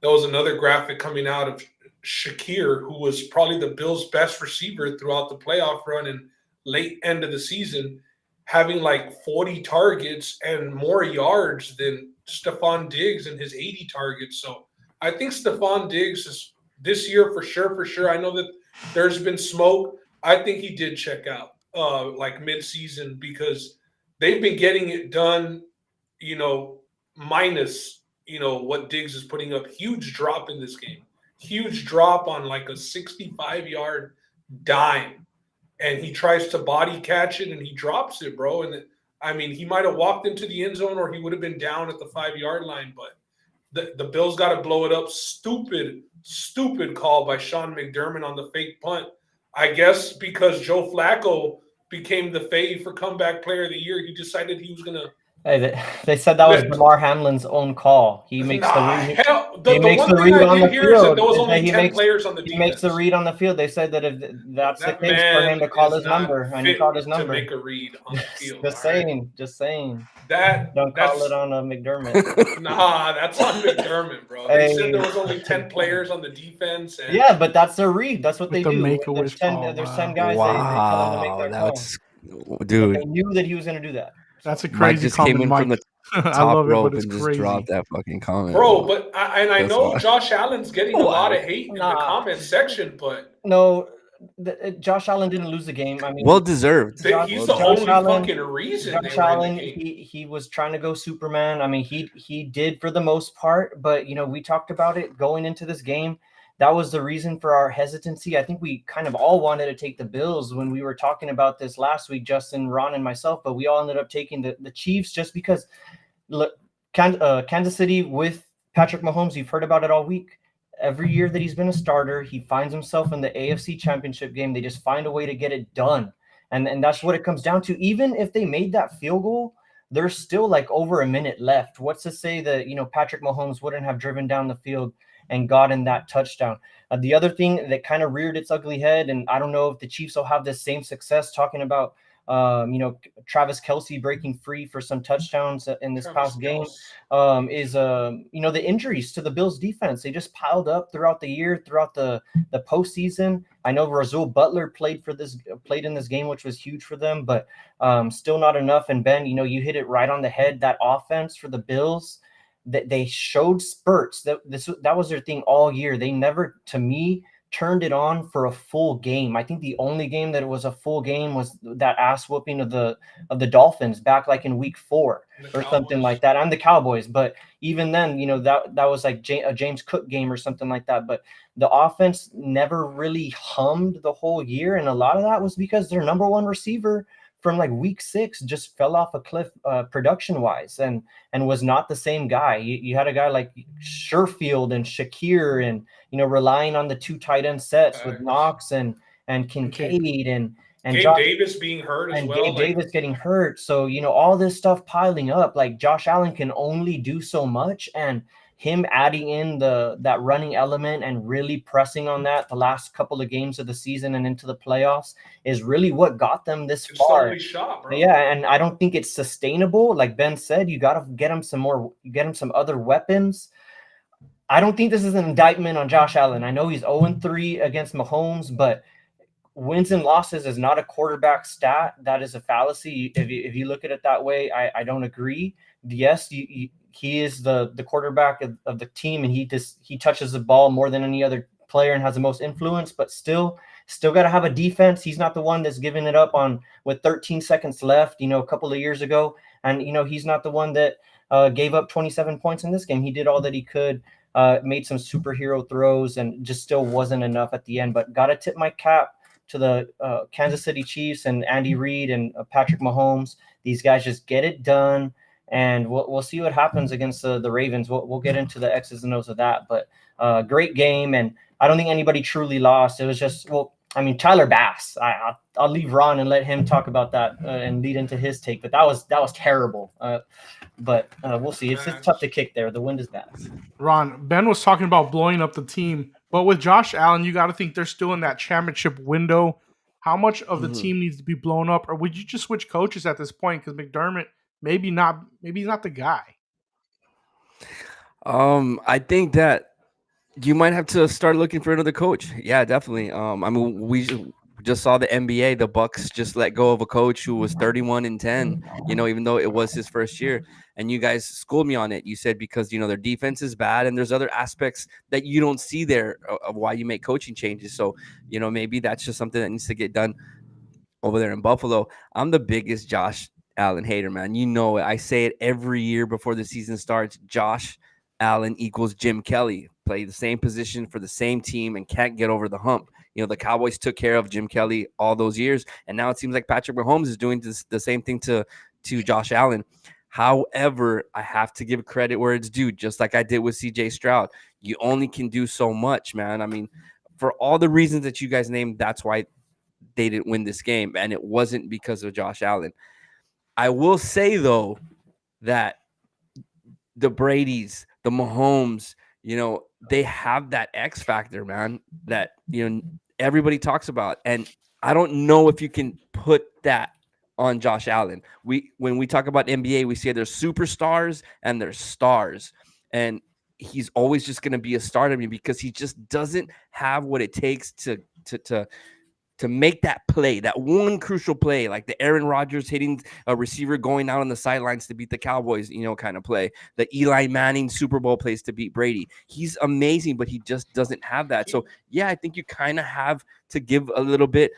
There was another graphic coming out of Shakir, who was probably the Bills' best receiver throughout the playoff run and late end of the season, having like 40 targets and more yards than Stephon Diggs and his 80 targets. So I think Stephon Diggs is this year for sure. I know that there's been smoke. I think he did check out like mid-season because they've been getting it done, you know, minus, you know, what Diggs is putting up. Huge drop in this game. Huge drop on like a 65-yard dime. And he tries to body catch it and he drops it, bro. And I mean, he might have walked into the end zone or he would have been down at the 5-yard line. But the Bills got to blow it up. Stupid call by Sean McDermott on the fake punt. I guess because Joe Flacco became the fave for comeback player of the year, he decided he was going to. Hey, they said that was Damar Hamlin's own call. He makes the read. The one thing I did hear is that there was only 10 players on the defense. He makes the read on the field. They said that if that's the case for him to call his number, and he called his number. To make a read on the field. Just saying. Don't call it on McDermott. Nah, that's on McDermott, bro. They said there was only 10 players on the defense. And yeah, but that's their read. That's what they do. Make-A-Wish call. There's 10 guys. Wow, they tell them to make their call. dude. They knew that he was going to do that. That's a Mike crazy just came in comment, from the I top love it, rope but it's and just crazy. drop that fucking comment, Bro, but I That's know why. Josh Allen's getting a lot of hate in the Nah. comment section, but No, Josh Allen didn't lose the game. I mean, Well deserved. he's the Josh only Allen- fucking reason Josh they were in Allen, the game. he was trying to go Superman. I mean, he did for the most part, but we talked about it going into this game. That was the reason for our hesitancy. I think we kind of all wanted to take the Bills when we were talking about this last week, Justin, Ron, and myself, but we all ended up taking the Chiefs just because look, Kansas City with Patrick Mahomes, you've heard about it all week. Every year that he's been a starter, he finds himself in the AFC Championship game. They just find a way to get it done. And that's what it comes down to. Even if they made that field goal, there's still like over a minute left. What's to say that, Patrick Mahomes wouldn't have driven down the field and gotten that touchdown? The other thing that kind of reared its ugly head, and I don't know if the Chiefs will have the same success talking about, Travis Kelce breaking free for some touchdowns in this Travis past game, Kelce. is the injuries to the Bills defense. They just piled up throughout the year, throughout the postseason. I know Rasul Butler played in this game, which was huge for them, but still not enough. And Ben, you hit it right on the head. That offense for the Bills, that they showed spurts. That was their thing all year. They never, to me, turned it on for a full game. I think the only game that it was a full game was that ass whooping of the Dolphins back like in week 4 or something like that. I'm the Cowboys, but even then, that was like a James Cook game or something like that. But the offense never really hummed the whole year, and a lot of that was because their number one receiver from like week 6 just fell off a cliff production wise and was not the same guy. You had a guy like Sherfield and Shakir and relying on the 2 tight end sets with Knox and Kincaid and Gabe Davis being hurt as well. Gabe Davis getting hurt. So, all this stuff piling up, like Josh Allen can only do so much, and him adding in that running element and really pressing on that the last couple of games of the season and into the playoffs is really what got them this far. Shot, bro. Yeah, and I don't think it's sustainable. Like Ben said, you got to get him some other weapons. I don't think this is an indictment on Josh Allen. I know he's 0-3 against Mahomes, but wins and losses is not a quarterback stat. That is a fallacy. If you look at it that way, I don't agree. Yes, he is the quarterback of the team, and he touches the ball more than any other player and has the most influence, but still got to have a defense. He's not the one that's giving it up with 13 seconds left, a couple of years ago. And, he's not the one that gave up 27 points in this game. He did all that he could, made some superhero throws, and just still wasn't enough at the end. But got to tip my cap to the Kansas City Chiefs and Andy Reid and Patrick Mahomes. These guys just get it done. And we'll see what happens against the Ravens. We'll get into the X's and O's of that. But great game, and I don't think anybody truly lost. It was just, Tyler Bass. I'll leave Ron and let him talk about that and lead into his take. But that was terrible. But we'll see. It's tough to kick there. The wind is bad. Ron, Ben was talking about blowing up the team, but with Josh Allen, you got to think they're still in that championship window. How much of the team needs to be blown up, or would you just switch coaches at this point? Because McDermott. Maybe he's not the guy. I think that you might have to start looking for another coach. Yeah, definitely. We just saw the NBA. The Bucks just let go of a coach who was 31-10. Even though it was his first year, and you guys schooled me on it. You said because their defense is bad, and there's other aspects that you don't see there of why you make coaching changes. So maybe that's just something that needs to get done over there in Buffalo. I'm the biggest Josh Allen hater, man. I say it every year before the season starts. Josh Allen equals Jim Kelly. Play the same position for the same team and can't get over the hump. The Cowboys took care of Jim Kelly all those years, and now it seems like Patrick Mahomes is doing the same thing to Josh Allen. However, I have to give credit where it's due, just like I did with CJ Stroud. You only can do so much, man. For all the reasons that you guys named, that's why they didn't win this game, and it wasn't because of Josh Allen. I will say, though, that the Bradys, the Mahomes, they have that X factor, man, that, everybody talks about. And I don't know if you can put that on Josh Allen. When we talk about NBA, we say there's superstars and there's stars. And he's always just going to be a star to me because he just doesn't have what it takes to to make that play, that one crucial play, like the Aaron Rodgers hitting a receiver going out on the sidelines to beat the Cowboys, kind of play, the Eli Manning Super Bowl plays to beat Brady. He's amazing, but he just doesn't have that. So, yeah, I think you kind of have to give a little bit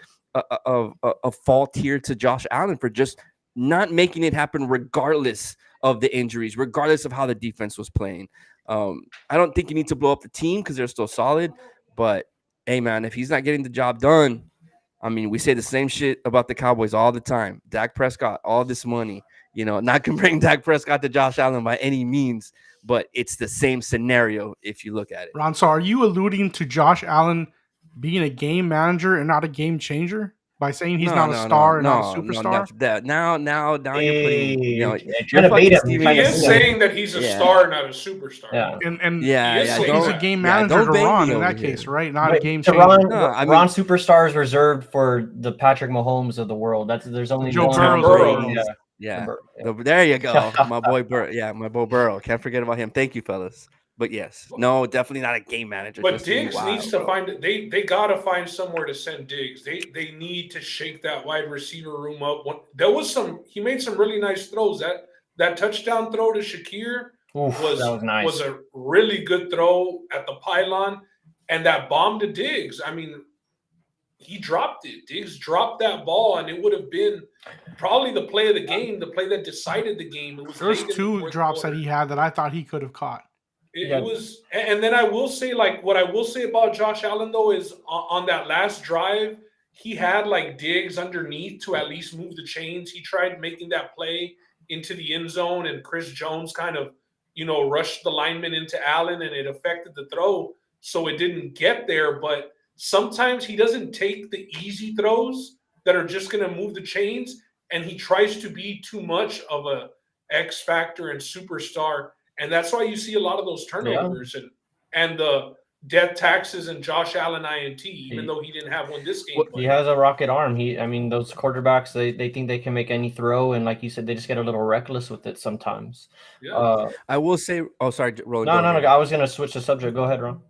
of a fault here to Josh Allen for just not making it happen regardless of the injuries, regardless of how the defense was playing. I don't think you need to blow up the team because they're still solid, but hey, man, if he's not getting the job done, I mean, we say the same shit about the Cowboys all the time. Dak Prescott, all this money, not comparing Dak Prescott to Josh Allen by any means, but it's the same scenario if you look at it. Ron, so are you alluding to Josh Allen being a game manager and not a game changer by saying he's not a star and not a superstar? Now you're putting, You're you're bait him. He is saying that he's a star, not a superstar. Yeah. And he's a game manager to Ron in that case, right? Not a game changer. Ron superstar is reserved for the Patrick Mahomes of the world. There's only Joe one. Burrow. Yeah. There you go. My boy Burrow. Yeah, my boy Burrow. Can't forget about him. Thank you, fellas. But yes, no, definitely not a game manager. But Diggs needs to find it. They gotta find somewhere to send Diggs. They need to shake that wide receiver room up. He made some really nice throws. That touchdown throw to Shakir was nice. Was a really good throw at the pylon, and that bomb to Diggs. I mean, he dropped it. Diggs dropped that ball, and it would have been probably the play of the game, the play that decided the game. There's two drops that he had that I thought he could have caught. It was, and then I will say, what I will say about Josh Allen though is on that last drive, he had Diggs underneath to at least move the chains. He tried making that play into the end zone, and Chris Jones kind of, rushed the lineman into Allen, and it affected the throw, so it didn't get there. But sometimes he doesn't take the easy throws that are just going to move the chains, and he tries to be too much of a X factor and superstar. And that's why you see a lot of those turnovers and the death taxes and Josh Allen INT, even though he didn't have one this game. Well, he has a rocket arm. Those quarterbacks, they think they can make any throw, and like you said, they just get a little reckless with it sometimes. Yeah. I will say, sorry, Roland. No. I was gonna switch the subject. Go ahead, Ron.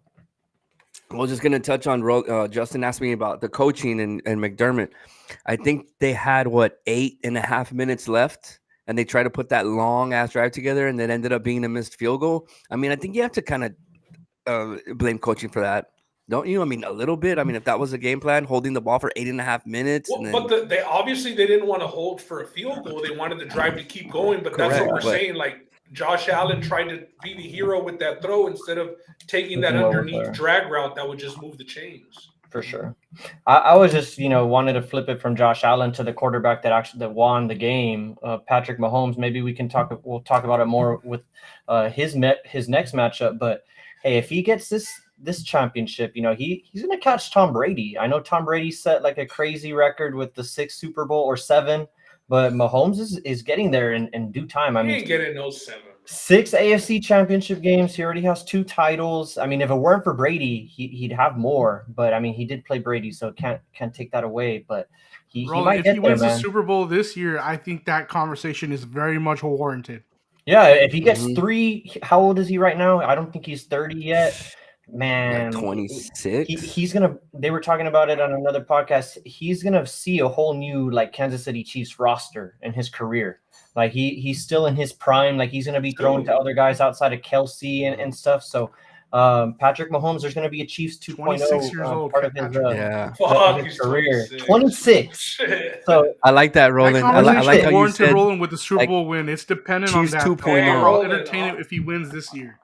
I was just gonna touch on Justin asked me about the coaching and McDermott. I think they had 8.5 minutes left. And they tried to put that long ass drive together, and it ended up being a missed field goal. I mean, I think you have to kind of blame coaching for that, don't you? I mean, a little bit. I mean, if that was a game plan, holding the ball for 8.5 minutes. Well, but they obviously didn't want to hold for a field goal. They wanted the drive to keep going. But that's what we're saying. Josh Allen tried to be the hero with that throw instead of taking that underneath drag route that would just move the chains. For sure. I was just, wanted to flip it from Josh Allen to the quarterback that won the game, Patrick Mahomes. Maybe we'll talk about it more with his next matchup. But hey, if he gets this championship, he's going to catch Tom Brady. I know Tom Brady set a crazy record with the 6 Super Bowl or 7, but Mahomes is getting there in due time. He ain't getting those 7. 6 AFC championship games. He already has 2 titles. I mean, if it weren't for Brady, he'd have more. But I mean, he did play Brady, so can't take that away. But he might get there, man. If he wins the Super Bowl this year, I think that conversation is very much warranted. Yeah, if he gets 3, how old is he right now? I don't think he's 30 yet. Man, 26. He's gonna. They were talking about it on another podcast. He's gonna see a whole new Kansas City Chiefs roster in his career. He's still in his prime. He's gonna be thrown to other guys outside of Kelsey and stuff. So Patrick Mahomes, there's gonna be a Chiefs 2.0 26 years old, part of his, his career. 26. So I like that, Roland. I like how you said Roland with the Super Bowl win. It's dependent Chiefs on that. 2.0. I'll entertain it if he wins this year.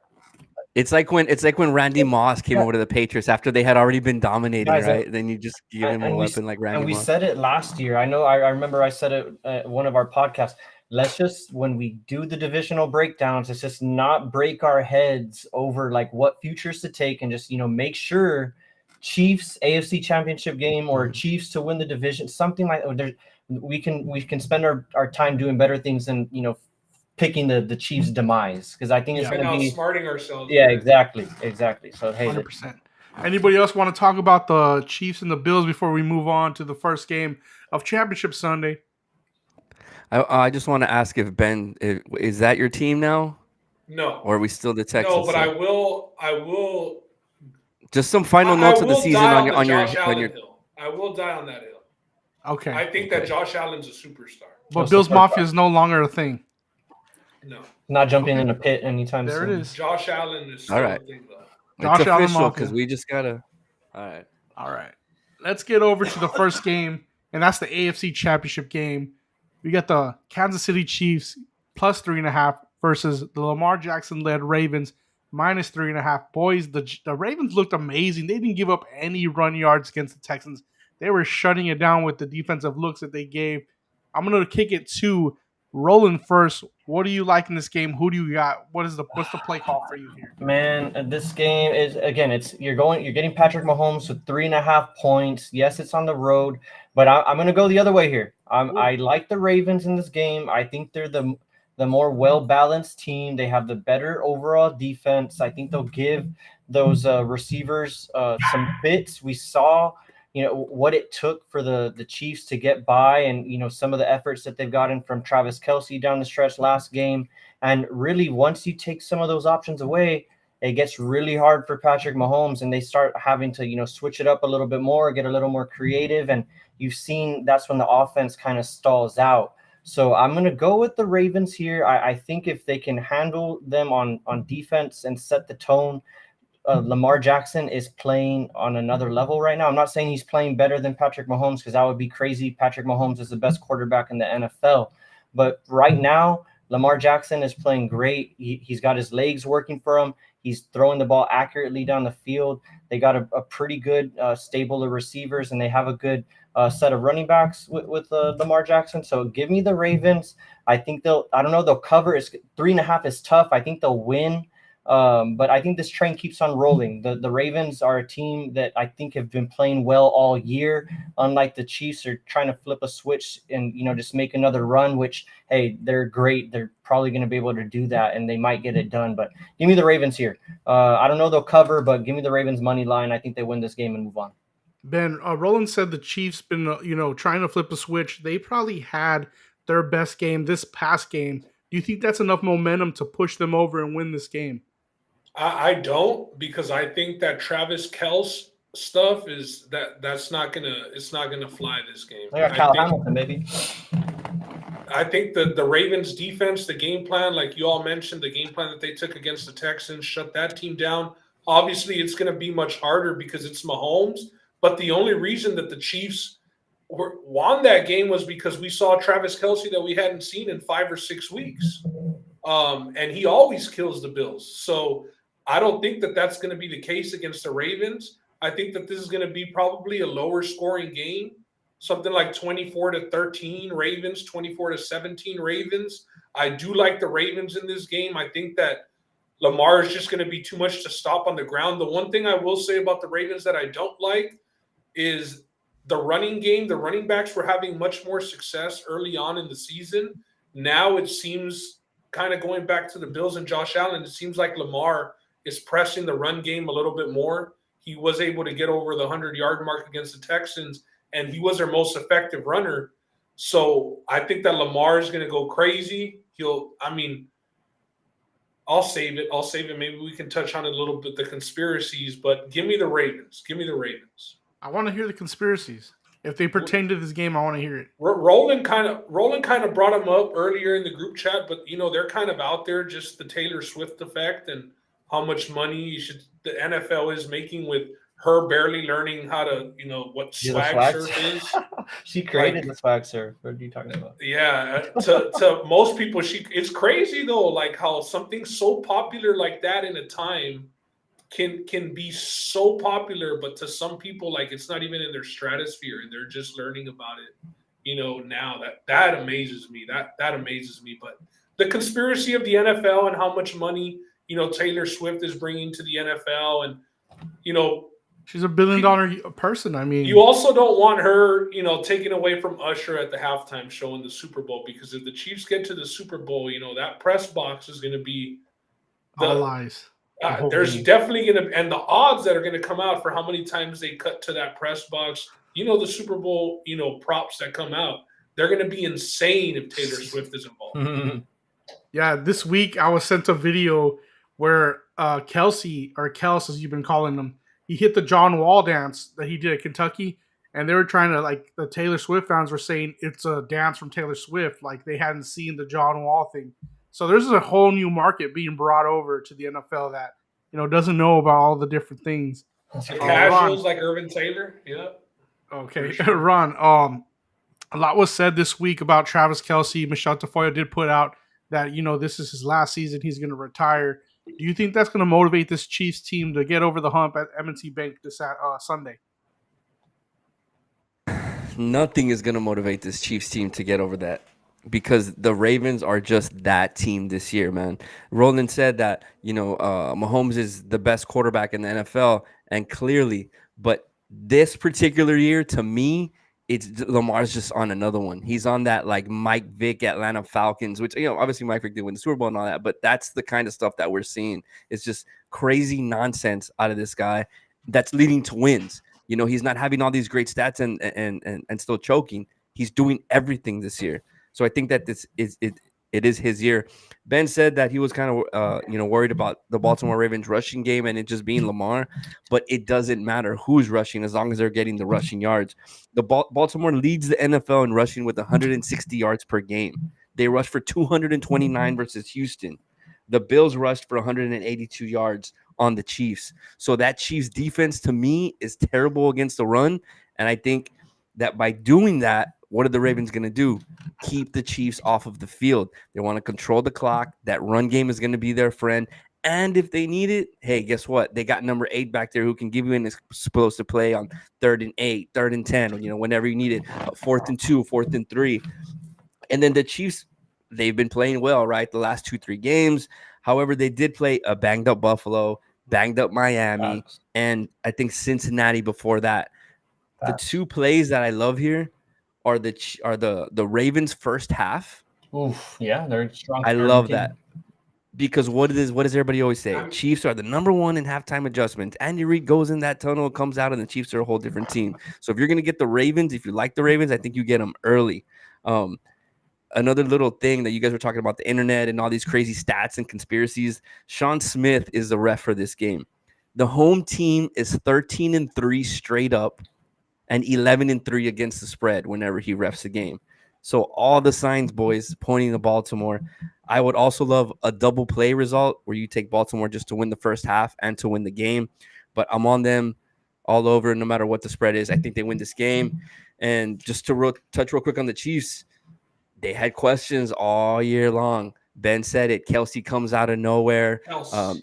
It's like when Randy Moss came over to the Patriots after they had already been dominating, Guys, right? Then you just give him a weapon like Randy Moss. And we said it last year. I know. I remember I said it at one of our podcasts. Let's just, when we do the divisional breakdowns, let's just not break our heads over what futures to take, and just make sure Chiefs AFC Championship game or Chiefs to win the division, something like that. We can spend our time doing better things than picking the Chiefs' demise, because I think it's going to be outsmarting ourselves. Yeah, exactly. So hey, 100%. Anybody else want to talk about the Chiefs and the Bills before we move on to the first game of Championship Sunday? I just want to ask if Ben, is that your team now? No. Or are we still the Texans? No, but I will. Just some final notes of the season on your. I will die on that hill. Okay. I think that Josh Allen's a superstar. But That's Bills the first Mafia is no longer a thing. No, Not jumping Okay. in a pit anytime There soon. it is. Josh Allen is still All right. a thing though. Josh It's Allen official Mafia. because we just gotta. All right. All right. Let's get over to the first game, and that's the AFC Championship game. We got the Kansas City Chiefs plus 3.5 versus the Lamar Jackson-led Ravens minus 3.5. Boys, the Ravens looked amazing. They didn't give up any run yards against the Texans. They were shutting it down with the defensive looks that they gave. I'm going to kick it to Roland first. What do you like in this game? Who do you got? What's the play call for you here? Man, this game is again. You're getting Patrick Mahomes with 3.5 points. Yes, it's on the road, but I'm going to go the other way here. I like the Ravens in this game. I think they're the more well balanced team. They have the better overall defense. I think they'll give those receivers some fits. We saw what it took for the Chiefs to get by, and some of the efforts that they've gotten from Travis Kelce down the stretch last game. And really, once you take some of those options away, it gets really hard for Patrick Mahomes, and they start having to switch it up a little bit more, get a little more creative, and you've seen that's when the offense kind of stalls out. So I'm going to go with the Ravens here. I think if they can handle them on defense and set the tone, Lamar Jackson is playing on another level right now. I'm not saying he's playing better than Patrick Mahomes because that would be crazy. Patrick Mahomes is the best quarterback in the NFL. But right now, Lamar Jackson is playing great. He's got his legs working for him. He's throwing the ball accurately down the field. They got a pretty good stable of receivers, and they have a good set of running backs with Lamar Jackson. So give me the Ravens. I think they'll cover. 3.5 is tough. I think they'll win. But I think this train keeps on rolling. The Ravens are a team that I think have been playing well all year. Unlike the Chiefs, are trying to flip a switch and just make another run. Which, hey, they're great. They're probably going to be able to do that, and they might get it done. But give me the Ravens here. I don't know they'll cover, but give me the Ravens money line. I think they win this game and move on. Ben, Roland said the Chiefs been trying to flip a switch. They probably had their best game this past game. Do you think that's enough momentum to push them over and win this game? I don't, because I think that Travis Kelce stuff is that's not gonna fly this game. They got Kyle Hamilton, maybe. I think the Ravens defense, the game plan, like you all mentioned, the game plan that they took against the Texans, shut that team down. Obviously, it's going to be much harder because it's Mahomes. But the only reason that the Chiefs won that game was because we saw Travis Kelce that we hadn't seen in 5 or 6 weeks. And he always kills the Bills. So I don't think that that's going to be the case against the Ravens. I think that this is going to be probably a lower scoring game, something like 24-13 Ravens, 24-17 Ravens. I do like the Ravens in this game. I think that Lamar is just going to be too much to stop on the ground. The one thing I will say about the Ravens that I don't like is the running game. The running backs were having much more success early on in the season. Now it seems, kind of going back to the Bills and Josh Allen, it seems like Lamar is pressing the run game a little bit more. He was able to get over the 100-yard mark against the Texans, and he was their most effective runner. So I think that Lamar is going to go crazy. I'll save it. Maybe we can touch on it a little bit, the conspiracies, but give me the Ravens. I want to hear the conspiracies. If they pertain to this game, I want to hear it. Roland kind of brought him up earlier in the group chat, but they're kind of out there, just the Taylor Swift effect and how much money the NFL is making with her barely learning how to, what swag surf is. She created the swag surf. What are you talking about? Yeah, to most people, it's crazy though, like how something so popular like that in a time can be so popular, but to some people, like, it's not even in their stratosphere, and they're just learning about it, now. That amazes me. That amazes me. But the conspiracy of the NFL and how much money Taylor Swift is bringing to the NFL, and she's $1 billion person. I mean, you also don't want her, taken away from Usher at the halftime show in the Super Bowl, because if the Chiefs get to the Super Bowl, that press box is going to be all eyes. There's definitely going to, and the odds that are going to come out for how many times they cut to that press box, the Super Bowl, props that come out, they're going to be insane if Taylor Swift is involved. Yeah, this week I was sent a video where Kelsey, or Kels as you've been calling him, he hit the John Wall dance that he did at Kentucky, and they were trying to, like, the Taylor Swift fans were saying it's a dance from Taylor Swift, like they hadn't seen the John Wall thing. So there's a whole new market being brought over to the NFL that doesn't know about all the different things. The Ron. casuals like Irvin Taylor. Yeah. Okay, For sure. Ron. A lot was said this week about Travis Kelce. Michelle Tafoya did put out that this is his last season. He's going to retire. Do you think that's going to motivate this Chiefs team to get over the hump at M&T Bank this Sunday? Nothing is going to motivate this Chiefs team to get over that, because the Ravens are just that team this year, man. Roland said that, Mahomes is the best quarterback in the NFL, and clearly, but this particular year, to me, Lamar's just on another one. He's on that, like, Mike Vick Atlanta Falcons, which, obviously Mike Vick did win the Super Bowl and all that, but that's the kind of stuff that we're seeing. It's just crazy nonsense out of this guy that's leading to wins. He's not having all these great stats and still choking. He's doing everything this year. So I think that this is it is his year. Ben said that he was kind of worried about the Baltimore Ravens rushing game and it just being Lamar, but it doesn't matter who's rushing as long as they're getting the rushing yards. The Baltimore leads the NFL in rushing with 160 yards per game. They rushed for 229 versus Houston. The Bills rushed for 182 yards on the Chiefs. So that Chiefs defense, to me, is terrible against the run, and I think that by doing that, what are the Ravens going to do? Keep the Chiefs off of the field. They want to control the clock. That run game is going to be their friend. And if they need it, hey, guess what? They got number 8 back there who can give you an explosive play on 3rd and 8, 3rd and 10, whenever you need it, 4th and 2, 4th and 3. And then the Chiefs, they've been playing well, right? The last 2-3 games. However, they did play a banged up Buffalo, banged up Miami, and I think Cincinnati before that. The two plays that I love here are the Ravens first half. Oof, yeah, they're strong. I love that, because what does everybody always say? Chiefs are the number 1 in halftime adjustments. Andy Reid goes in that tunnel, comes out, and the Chiefs are a whole different team. So if you're gonna get the Ravens, if you like the Ravens, I think you get them early. Another little thing that you guys were talking about, the internet and all these crazy stats and conspiracies. Sean Smith is the ref for this game. The home team is 13-3 straight up and 11-3 against the spread whenever he refs a game. So all the signs, boys, pointing to Baltimore. I would also love a double play result where you take Baltimore just to win the first half and to win the game. But I'm on them all over, no matter what the spread is. I think they win this game. And just to touch real quick on the Chiefs, they had questions all year long. Ben said it. Kelce comes out of nowhere.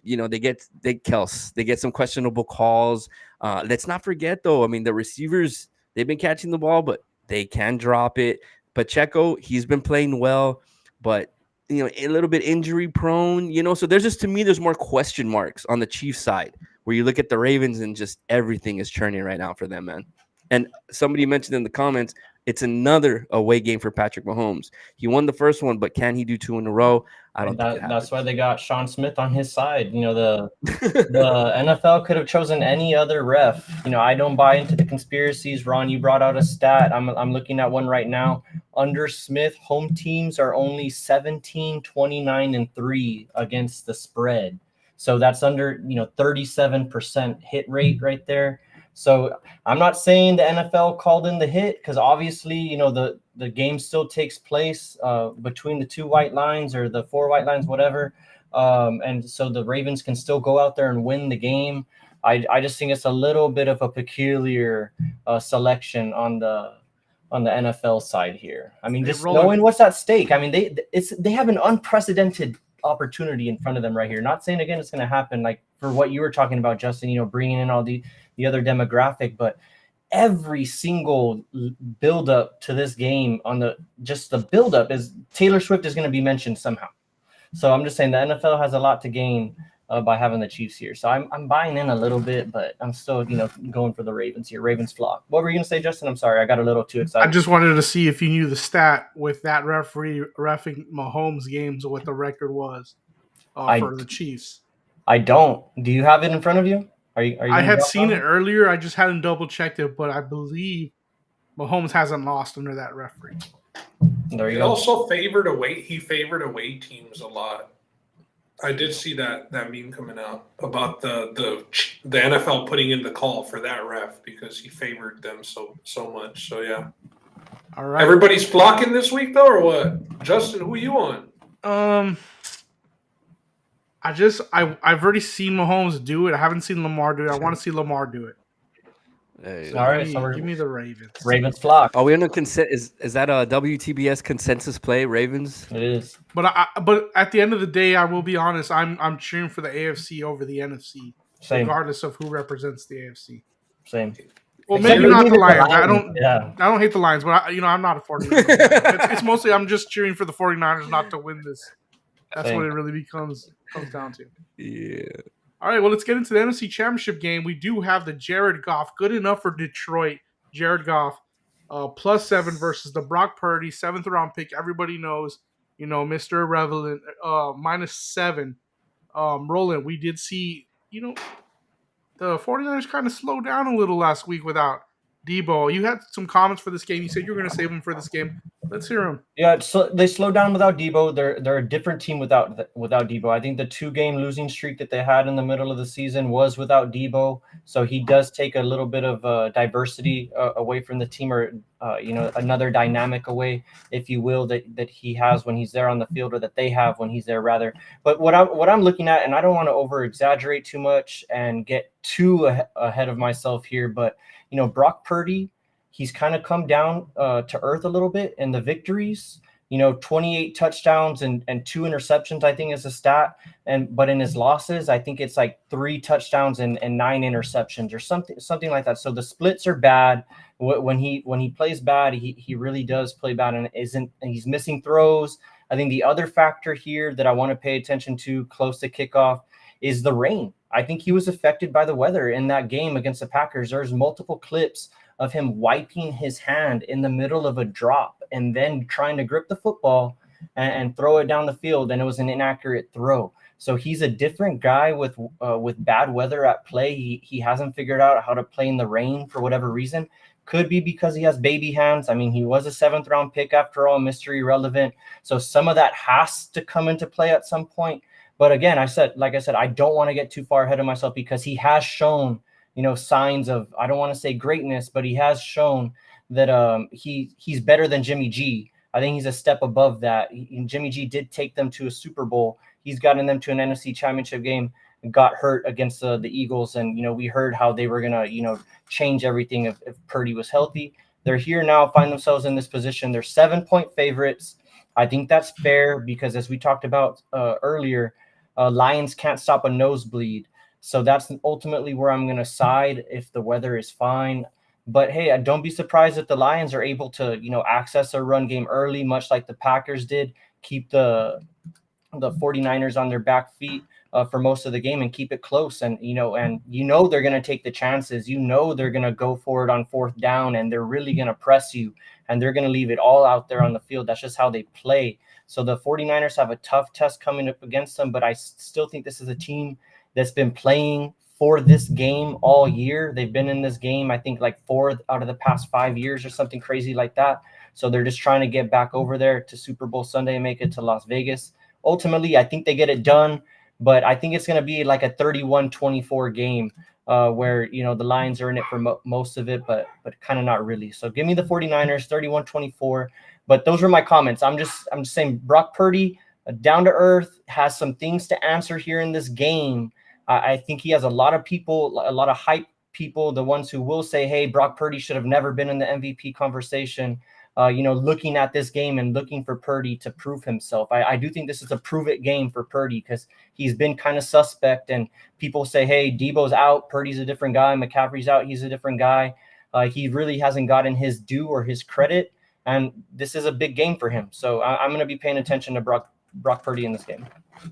They get some questionable calls. Let's not forget, though, the receivers, they've been catching the ball, but they can drop it. Pacheco, he's been playing well, but a little bit injury prone. So to me, there's more question marks on the Chiefs side, where you look at the Ravens and just everything is churning right now for them, man. And somebody mentioned in the comments, it's another away game for Patrick Mahomes. He won the first one, but can he do 2 in a row? I don't think that's why they got Sean Smith on his side. The NFL could have chosen any other ref. I don't buy into the conspiracies. Ron, you brought out a stat. I'm looking at one right now. Under Smith, home teams are only 17, 29, and 3 against the spread. So that's under 37% hit rate right there. So I'm not saying the NFL called in the hit, because obviously, the game still takes place between the 2 white lines or the 4 white lines, whatever. And so the Ravens can still go out there and win the game. I just think it's a little bit of a peculiar selection on the NFL side here. Just knowing what's at stake. They have an unprecedented opportunity in front of them right here. Not saying, again, it's going to happen like for what you were talking about, Justin, bringing in all the other demographic, but every single build-up to this game the build-up is Taylor Swift is going to be mentioned somehow. So I'm just saying the NFL has a lot to gain by having the Chiefs here. So I'm buying in a little bit, but I'm still, going for the Ravens here. Ravens flock. What were you going to say, Justin? I'm sorry. I got a little too excited. I just wanted to see if you knew the stat with that referee reffing Mahomes games, what the record was for the Chiefs. I don't. Do you have it in front of you? Are you I had seen it earlier. I just hadn't double checked it, but I believe Mahomes hasn't lost under that referee. There you He go. also favored away. He favored away teams a lot. I did see that meme coming out about the NFL putting in the call for that ref because he favored them so much. So yeah, All right. everybody's flocking this week though, or what? Justin, who you on? I've already seen Mahomes do it. I haven't seen Lamar do it. I want to see Lamar do it. Hey, All right, so Give me the Ravens. Ravens flock. are we on a consent? Is that a WTBS consensus play? Ravens. It is. But at the end of the day, I will be honest. I'm cheering for the AFC over the NFC, Same. regardless of who represents the AFC. Same. Well, Except maybe not maybe the the Lions. Lions, I don't hate the Lions, but I'm not a 49ers fan. It's mostly I'm just cheering for the 49ers not to win this. That's Same. what it really comes down to. Yeah. All right, well, let's get into the NFC Championship game. We do have the Jared Goff, good enough for Detroit. Jared Goff, +7 versus the Brock Purdy, 7th round pick. Everybody knows, Mr. Irrelevant, -7. Roland, we did see, the 49ers kind of slowed down a little last week without Debo. You had some comments for this game. You said you were going to save him for this game. Let's hear them. Yeah, so they slowed down without Debo. They're a different team without Debo. I think the 2-game losing streak that they had in the middle of the season was without Debo. So he does take a little bit of diversity away from the team, or another dynamic away, if you will, that he has when he's there on the field, or that they have when he's there rather. But what I'm looking at, and I don't want to over exaggerate too much and get too ahead of myself here, but Brock Purdy, he's kind of come down to earth a little bit in the victories. 28 touchdowns and 2 interceptions, I think, is a stat. But in his losses, I think it's like 3 touchdowns and 9 interceptions or something like that. So the splits are bad. When he plays bad, he really does play bad, and he's missing throws. I think the other factor here that I want to pay attention to close to kickoff is the rain. I think he was affected by the weather in that game against the Packers. There's multiple clips of him wiping his hand in the middle of a drop and then trying to grip the football and throw it down the field, and it was an inaccurate throw. So he's a different guy with bad weather at play. He hasn't figured out how to play in the rain for whatever reason. Could be because he has baby hands. I mean, he was a 7th round pick after all, Mr. Irrelevant. So some of that has to come into play at some point. But again, like I said, I don't want to get too far ahead of myself because he has shown, signs of, I don't want to say greatness, but he has shown that he's better than Jimmy G. I think he's a step above that. Jimmy G did take them to a Super Bowl. He's gotten them to an NFC Championship game, got hurt against the Eagles. And, we heard how they were going to, change everything if Purdy was healthy. They're here now, find themselves in this position. They're 7-point favorites. I think that's fair because, as we talked about earlier, Lions can't stop a nosebleed. So that's ultimately where I'm going to side if the weather is fine. But hey, don't be surprised if the Lions are able to, access a run game early, much like the Packers did, keep the 49ers on their back feet for most of the game and keep it close. And, they're going to take the chances. They're going to go for it on 4th down, and they're really going to press you, and they're going to leave it all out there on the field. That's just how they play. So the 49ers have a tough test coming up against them, but I still think this is a team that's been playing for this game all year. They've been in this game, I think, like 4 out of the past 5 years or something crazy like that. So they're just trying to get back over there to Super Bowl Sunday and make it to Las Vegas. Ultimately, I think they get it done, but I think it's going to be like a 31-24 game where, the Lions are in it for most of it, but kind of not really. So give me the 49ers, 31-24. But those were my comments. I'm just saying Brock Purdy, down to earth, has some things to answer here in this game. I think he has a lot of people, a lot of hype people, the ones who will say, hey, Brock Purdy should have never been in the MVP conversation, looking at this game and looking for Purdy to prove himself. I do think this is a prove it game for Purdy because he's been kind of suspect, and people say, hey, Debo's out, Purdy's a different guy, McCaffrey's out, he's a different guy. He really hasn't gotten his due or his credit, and this is a big game for him. So I'm going to be paying attention to Brock Purdy in this game.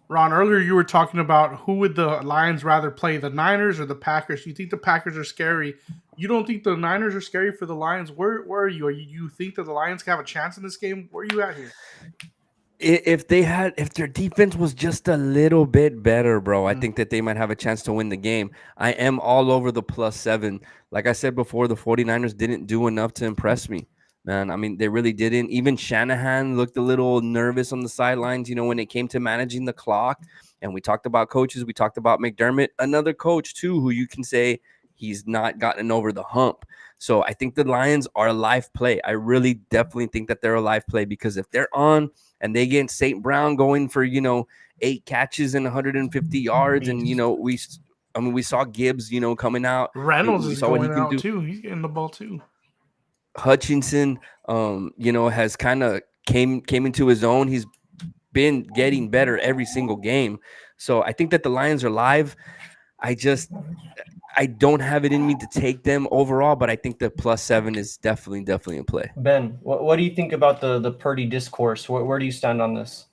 Ron, earlier you were talking about who would the Lions rather play, the Niners or the Packers? You think the Packers are scary. You don't think the Niners are scary for the Lions? Where are you? You think that the Lions can have a chance in this game? Where are you at here? If their defense was just a little bit better, bro, I think that they might have a chance to win the game. I am all over the +7. Like I said before, the 49ers didn't do enough to impress me. man. I mean, they really didn't. Even Shanahan looked a little nervous on the sidelines, when it came to managing the clock. And we talked about coaches. We talked about McDermott, another coach too, who you can say he's not gotten over the hump. So I think the Lions are a live play. I really definitely think that they're a live play, because if they're on and they get St. Brown going for, 8 catches and 150 yards, and, we saw Gibbs, coming out. Reynolds We is saw what he going can out do. too. He's getting the ball too. Hutchinson, has kind of came into his own. He's been getting better every single game. So I think that the Lions are live. I don't have it in me to take them overall, but I think the +7 is definitely in play. Ben, what do you think about the Purdy discourse? Where do you stand on this?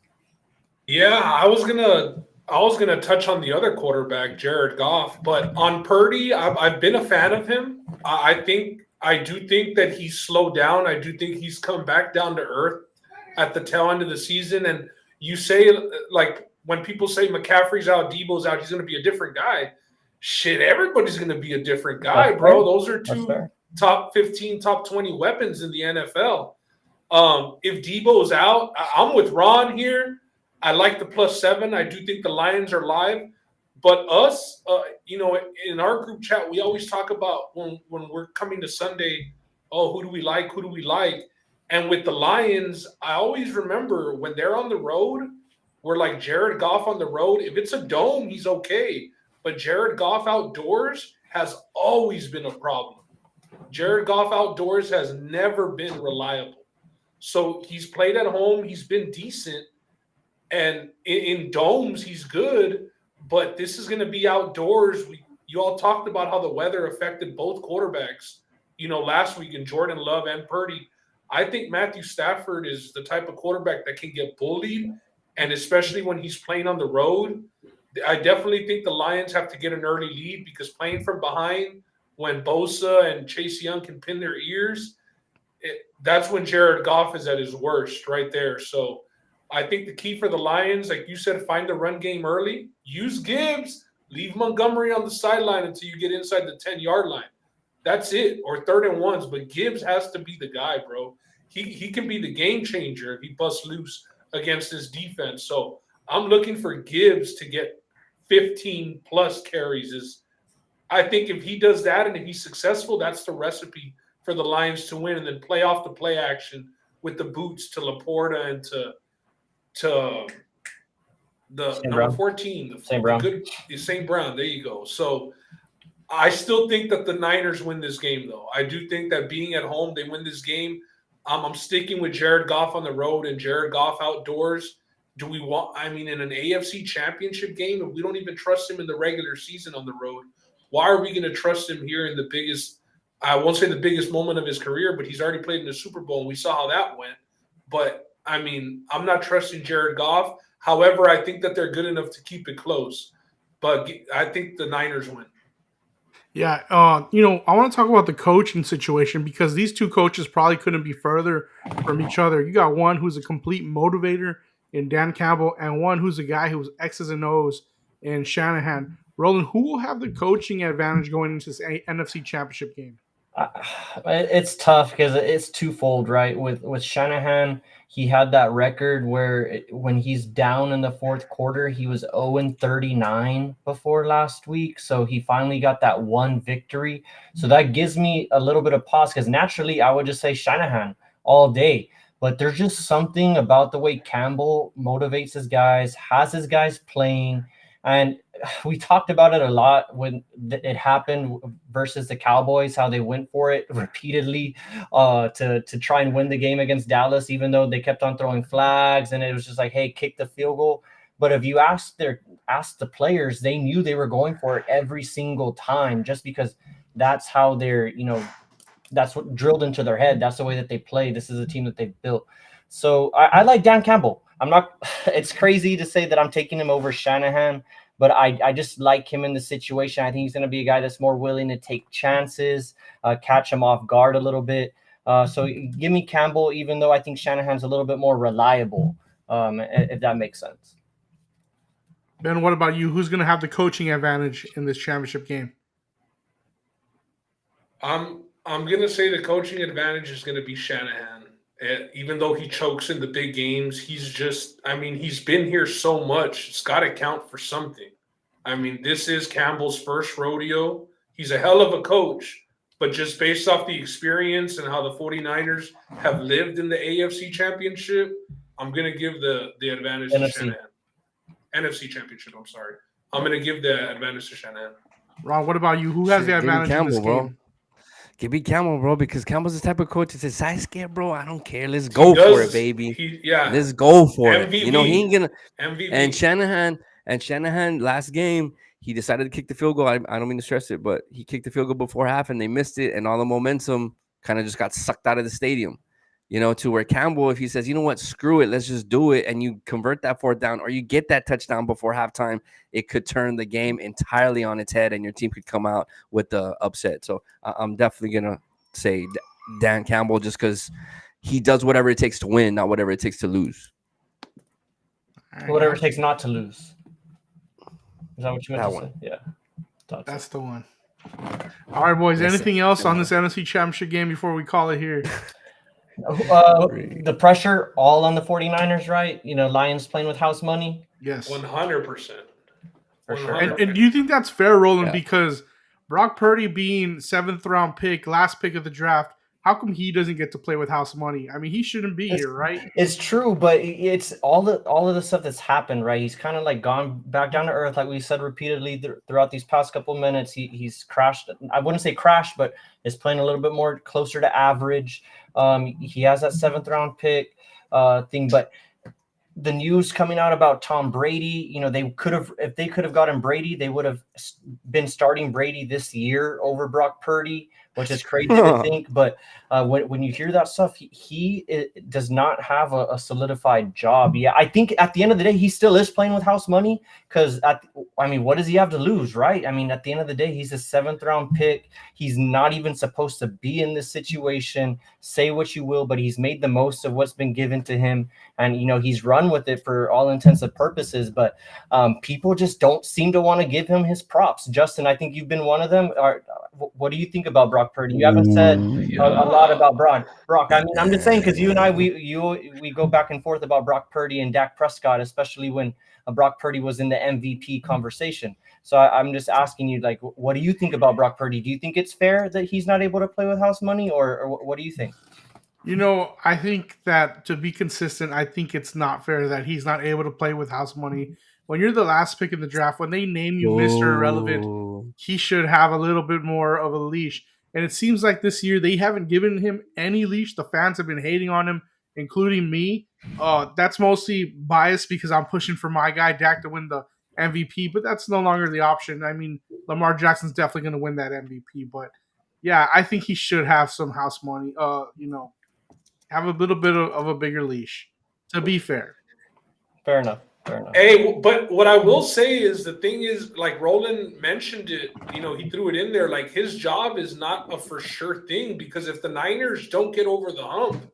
Yeah, I was gonna touch on the other quarterback, Jared Goff, but on Purdy, I've been a fan of him. I do think that he's slowed down. I do think he's come back down to earth at the tail end of the season. And you say, like, when people say McCaffrey's out, Debo's out, he's going to be a different guy. Shit, everybody's going to be a different guy, That's bro. fair. Those are That's two fair. top 15, top 20 weapons in the NFL. If Debo's out, I'm with Ron here. I like the +7. I do think the Lions are live. But us, in our group chat, we always talk about when we're coming to Sunday, oh, who do we like? Who do we like? And with the Lions, I always remember when they're on the road, we're like Jared Goff on the road. If it's a dome, he's okay. But Jared Goff outdoors has always been a problem. Jared Goff outdoors has never been reliable. So he's played at home. He's been decent. And in domes, he's good. But this is going to be outdoors. You all talked about how the weather affected both quarterbacks, last week in Jordan Love and Purdy. I think Matthew Stafford is the type of quarterback that can get bullied, and especially when he's playing on the road. I definitely think the Lions have to get an early lead, because playing from behind when Bosa and Chase Young can pin their ears, that's when Jared Goff is at his worst right there. So I think the key for the Lions, like you said, find the run game early, use Gibbs, leave Montgomery on the sideline until you get inside the 10-yard line. That's it, or 3rd and 1s. But Gibbs has to be the guy, bro. He can be the game changer if he busts loose against his defense. So I'm looking for Gibbs to get 15 plus carries. I think if he does that and if he's successful, that's the recipe for the Lions to win, and then play off the play action with the boots to Laporta and to the St. number Brown. 14, St. Brown. St. Brown. There you go. So I still think that the Niners win this game, though. I do think that being at home, they win this game. I'm sticking with Jared Goff on the road and Jared Goff outdoors. Do we want, in an AFC championship game, if we don't even trust him in the regular season on the road, why are we going to trust him here in the biggest, I won't say the biggest moment of his career, but he's already played in the Super Bowl, and we saw how that went. But, I'm not trusting Jared Goff. However, I think that they're good enough to keep it close. But I think the Niners win. Yeah, I want to talk about the coaching situation, because these two coaches probably couldn't be further from each other. You got one who's a complete motivator in Dan Campbell, and one who's a guy who's X's and O's in Shanahan. Roland, who will have the coaching advantage going into this NFC Championship game? It's tough because it's twofold, right? With Shanahan, he had that record where when he's down in the fourth quarter, he was 0-39 before last week. So he finally got that one victory. So that gives me a little bit of pause, because naturally I would just say Shanahan all day. But there's just something about the way Campbell motivates his guys, has his guys playing. And we talked about it a lot when it happened versus the Cowboys, how they went for it repeatedly to try and win the game against Dallas, even though they kept on throwing flags and it was just like, hey, kick the field goal. But if you ask the players, they knew they were going for it every single time, just because that's how they're, that's what drilled into their head. That's the way that they play. This is a team that they've built. So I like Dan Campbell. It's crazy to say that I'm taking him over Shanahan, but I just like him in the situation. I think he's going to be a guy that's more willing to take chances, catch him off guard a little bit. So give me Campbell, even though I think Shanahan's a little bit more reliable, if that makes sense. Ben, what about you? Who's going to have the coaching advantage in this championship game? I'm gonna say the coaching advantage is gonna be Shanahan. Even though he chokes in the big games, he's been here so much. It's got to count for something. I mean, this is Campbell's first rodeo. He's a hell of a coach, but just based off the experience and how the 49ers have lived in the AFC Championship, I'm going to give the advantage to NFC. Shanahan. NFC Championship, I'm sorry. I'm going to give the advantage to Shanahan. Ron, what about you? Who has the Shit, give me advantage in this Campbell, bro. game? Give me Campbell, bro, because Campbell's the type of coach that says, "Size scare, bro. I don't care. Let's go for it, baby. Let's go for it." You know, he ain't gonna. MVP. And Shanahan, last game, he decided to kick the field goal. I don't mean to stress it, but he kicked the field goal before half, and they missed it, and all the momentum kind of just got sucked out of the stadium. You know, to where Campbell, if he says, "You know what, screw it, let's just do it," and you convert that fourth down, or you get that touchdown before halftime, it could turn the game entirely on its head, and your team could come out with the upset. So I'm definitely gonna say Dan Campbell, just because he does whatever it takes to win, not whatever it takes to lose. All right, Whatever it guys. takes not to lose. Is that what you meant That to one. say? Yeah. Thought so. That's the one. All right, boys. Listen, Anything else on this NFC Championship game before we call it here? The pressure all on the 49ers, right? You know, Lions playing with house money. Yes. 100%. For sure. And do you think that's fair, Roland? Yeah. Because Brock Purdy being 7th round pick, last pick of the draft, how come he doesn't get to play with house money? I mean, he shouldn't be here, right? It's true, but it's all of the stuff that's happened, right? He's kind of like gone back down to earth, like we said repeatedly throughout these past couple of minutes. He's crashed. I wouldn't say crashed, but is playing a little bit more closer to average. He has that 7th round pick thing, but the news coming out about Tom Brady, you know, if they could have gotten Brady, they would have been starting Brady this year over Brock Purdy, which is crazy to think. But when you hear that stuff, he does not have a solidified job. Yeah, I think at the end of the day, he still is playing with house money because, what does he have to lose, right? I mean, at the end of the day, he's a 7th round pick. He's not even supposed to be in this situation. Say what you will, but he's made the most of what's been given to him. And, you know, he's run with it for all intents and purposes, but people just don't seem to want to give him his props. Justin, I think you've been one of them. What do you think about Brock Purdy? You haven't said a lot about Brock. I mean, I'm just saying because you and I, we go back and forth about Brock Purdy and Dak Prescott, especially when Brock Purdy was in the MVP conversation. So I'm just asking you, like, what do you think about Brock Purdy? Do you think it's fair that he's not able to play with house money, or what do you think? You know, I think that to be consistent, I think it's not fair that he's not able to play with house money. When you're the last pick in the draft, when they name you Mr. Irrelevant, he should have a little bit more of a leash. And it seems like this year they haven't given him any leash. The fans have been hating on him, including me. That's mostly biased because I'm pushing for my guy, Dak, to win the MVP, but that's no longer the option. I mean, Lamar Jackson's definitely going to win that MVP. But, yeah, I think he should have some house money, have a little bit of a bigger leash, to be fair. Fair enough. Hey, but what I will say is the thing is, like Roland mentioned it, you know, he threw it in there, like his job is not a for sure thing because if the Niners don't get over the hump,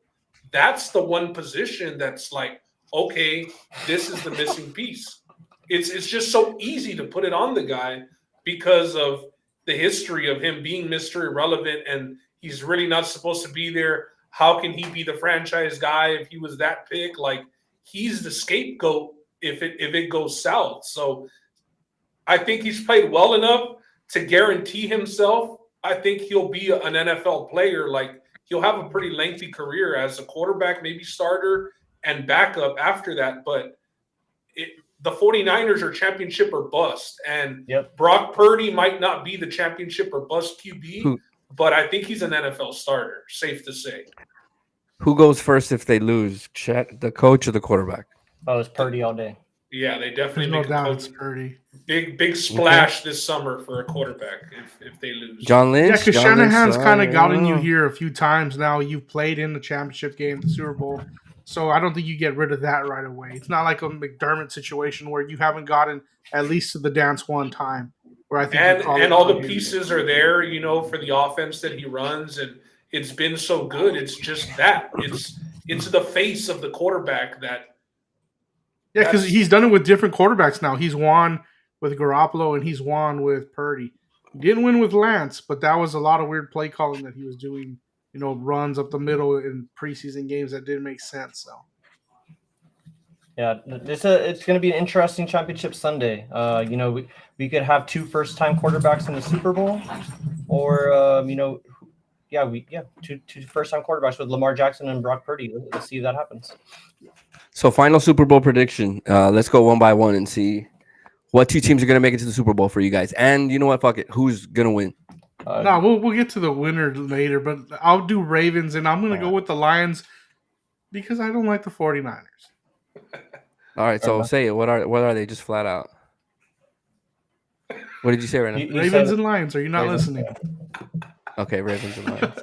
that's the one position that's like, okay, this is the missing piece. It's just so easy to put it on the guy because of the history of him being Mr. Irrelevant and he's really not supposed to be there. How can he be the franchise guy if he was that pick? Like he's the scapegoat if it goes south. So I think he's played well enough to guarantee himself. I think he'll be an NFL player. Like he'll have a pretty lengthy career as a quarterback, maybe starter and backup after that. But the 49ers are championship or bust. And Brock Purdy might not be the championship or bust QB, but I think he's an NFL starter, safe to say. Who goes first if they lose? The coach or the quarterback? Oh, it's Purdy all day. Yeah, they definitely There's make no a doubt coach. it's Purdy. Big splash this summer for a quarterback if they lose. John Lynch? Yeah, because John Lynch, Shanahan's kind of gotten you know. here a few times now. You've played in the championship game, the Super Bowl. So I don't think you get rid of that right away. It's not like a McDermott situation where you haven't gotten at least to the dance one time. Where I think and all the pieces are there, you know, for the offense that he runs, and it's been so good. It's just that it's the face of the quarterback that. Yeah, because he's done it with different quarterbacks now. He's won with Garoppolo and he's won with Purdy. Didn't win with Lance, but that was a lot of weird play calling that he was doing. Runs up the middle in preseason games that didn't make sense. So Yeah, it's going to be an interesting championship Sunday. We could have 2 first-time quarterbacks in the Super Bowl, or two first-time quarterbacks with Lamar Jackson and Brock Purdy. Let's see if that happens. So final Super Bowl prediction. Let's go one by one and see what 2 teams are gonna make it to the Super Bowl for you guys. And you know what? Fuck it. Who's gonna win? no, we'll get to the winner later, but I'll do Ravens, and I'm gonna go with the Lions because I don't like the 49ers. All right, so say it. What are they? Just flat out. What did you say right now? You Ravens said- and Lions. Are you not Ravens, listening? Okay, Ravens and Lions.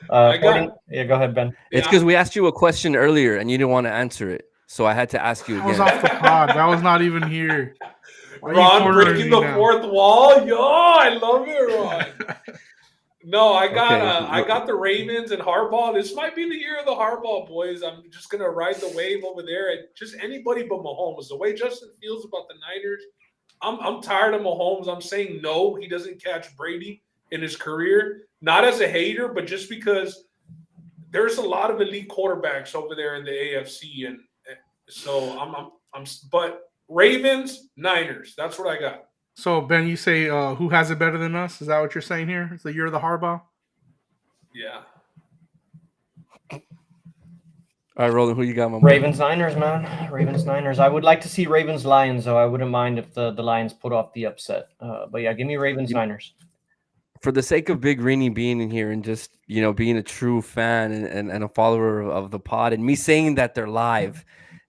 Go ahead, Ben. It's because we asked you a question earlier and you didn't want to answer it, so I had to ask you I was again. off the pod. That was not even here. Why are you Ron cornering breaking me the now? fourth wall. Yo, I love it, Ron. No, I got Okay. I got the Ravens and Harbaugh. This might be the year of the Harbaugh boys. I'm just gonna ride the wave over there. Just anybody but Mahomes. The way Justin feels about the Niners, I'm tired of Mahomes. I'm saying no, he doesn't catch Brady in his career. Not as a hater, but just because there's a lot of elite quarterbacks over there in the AFC, and so but Ravens, Niners. That's what I got. So Ben, you say who has it better than us? Is that what you're saying here? It's the year of the Harbaugh. Yeah. All right, Roland, who you got, my boy? Ravens Niners, man. Ravens Niners. I would like to see Ravens Lions, though. I wouldn't mind if the Lions put off the upset. But yeah, give me Ravens Niners. For the sake of Big Rini being in here and just being a true fan and a follower of the pod, and me saying that they're live,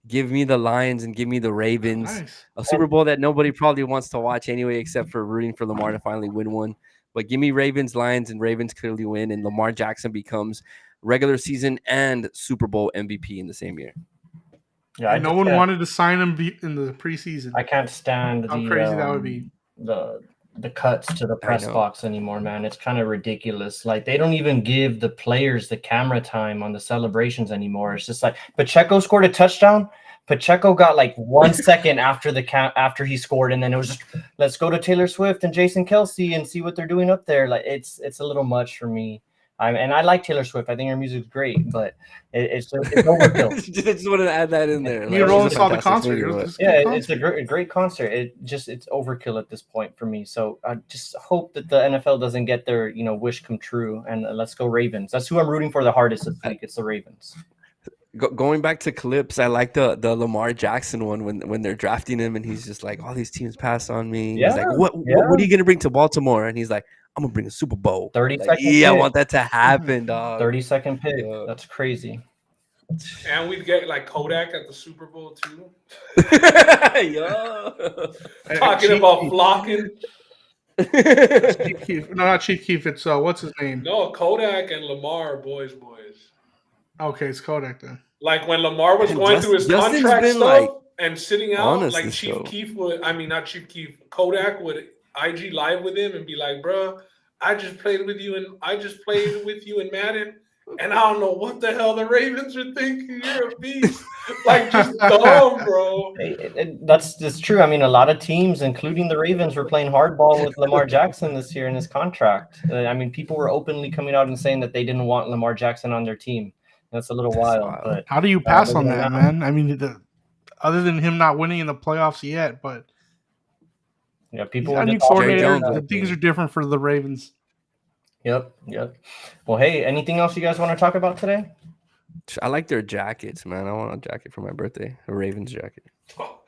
give me the Lions and give me the Ravens. Nice. A Super Bowl that nobody probably wants to watch anyway, except for rooting for Lamar to finally win one. But give me Ravens, Lions, and Ravens clearly win, and Lamar Jackson becomes regular season and Super Bowl MVP in the same year. Yeah, And no one wanted to sign him in the preseason. I can't stand How crazy that would be. the cuts to the press know. box anymore, man. It's kind of ridiculous. Like, they don't even give the players the camera time on the celebrations anymore. It's just like Pacheco scored a touchdown. Pacheco got like 1 second after he scored, and then it was just, let's go to Taylor Swift and Jason Kelsey and see what they're doing up there. Like, it's a little much for me. And I like Taylor Swift. I think her music's great, but it's overkill. Just wanted to add that in there. Me and Roland she's a saw the fantastic concert. singer, It was but- just a Yeah, good it's a concert. great concert. It's overkill at this point for me. So I just hope that the NFL doesn't get their wish come true. And let's go Ravens. That's who I'm rooting for the hardest this week. It's the Ravens. Going back to clips, I like the Lamar Jackson one when they're drafting him and he's just like, all these teams pass on me. He's like, what are you gonna bring to Baltimore? And he's like, I'm gonna bring a Super Bowl. 30 Like, second yeah, I pick. want that to happen, dog. 30-second pick. Yeah. That's crazy. And we'd get like Kodak at the Super Bowl too. Yo. Talking about flocking. Chief Keef. No, not Chief Keef. It's what's his name? No, Kodak and Lamar, boys. Okay, it's Kodak then. Like when Lamar was And going through his Justin's contract been, stuff like, and sitting out, honest like this Chief show. Keef would, not Chief Keef, Kodak would IG live with him and be like, bro, I just played with you in Madden, and I don't know what the hell the Ravens are thinking. You're a beast. Like, just dumb, bro. That's true. I mean, a lot of teams, including the Ravens, were playing hardball with Lamar Jackson this year in his contract. I mean, people were openly coming out and saying that they didn't want Lamar Jackson on their team. That's a little wild, but How do you pass on they're that, not. man? I mean, other than him not winning in the playoffs yet, but yeah, he's people got were a new just all coordinator. Jones, The I things think. are different for the Ravens. Yep. Well, hey, anything else you guys want to talk about today? I like their jackets, man. I want a jacket for my birthday. A Ravens jacket.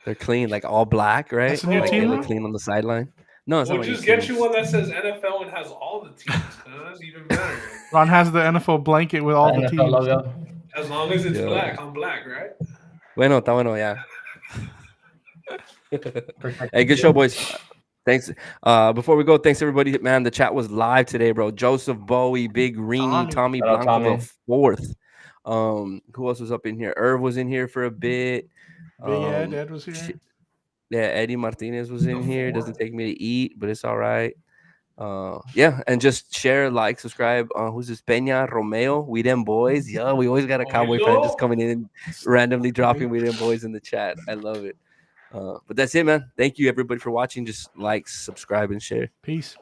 They're clean, like all black, right? That's a new like team they now? look clean on the sideline. No, it's We'll not my just new get team. you one that says NFL and has all the teams. That's even better. Ron has the NFL blanket with all the NFL teams. logo. As long as it's Yeah. black, I'm black, right? Bueno, está bueno, yeah. Protect Hey, good the show, field. boys. Thanks. Before we go, thanks everybody, man. The chat was live today, bro. Joseph Bowie, Big Rini, Tommy Shout out Blanco Tommy. the fourth. Who else was up in here? Irv was in here for a bit. Big Ed was here. Yeah, Eddie Martinez was in The here. Doesn't fourth. take me to eat, but it's all right. Yeah, and just share, like, subscribe. Who's this? Peña Romeo, We Them Boys. Yeah, we always got a Cowboy fan just coming in and randomly dropping We Them Boys in the chat. I love it. But that's it, man. Thank you everybody for watching. Just like, subscribe, and share. Peace.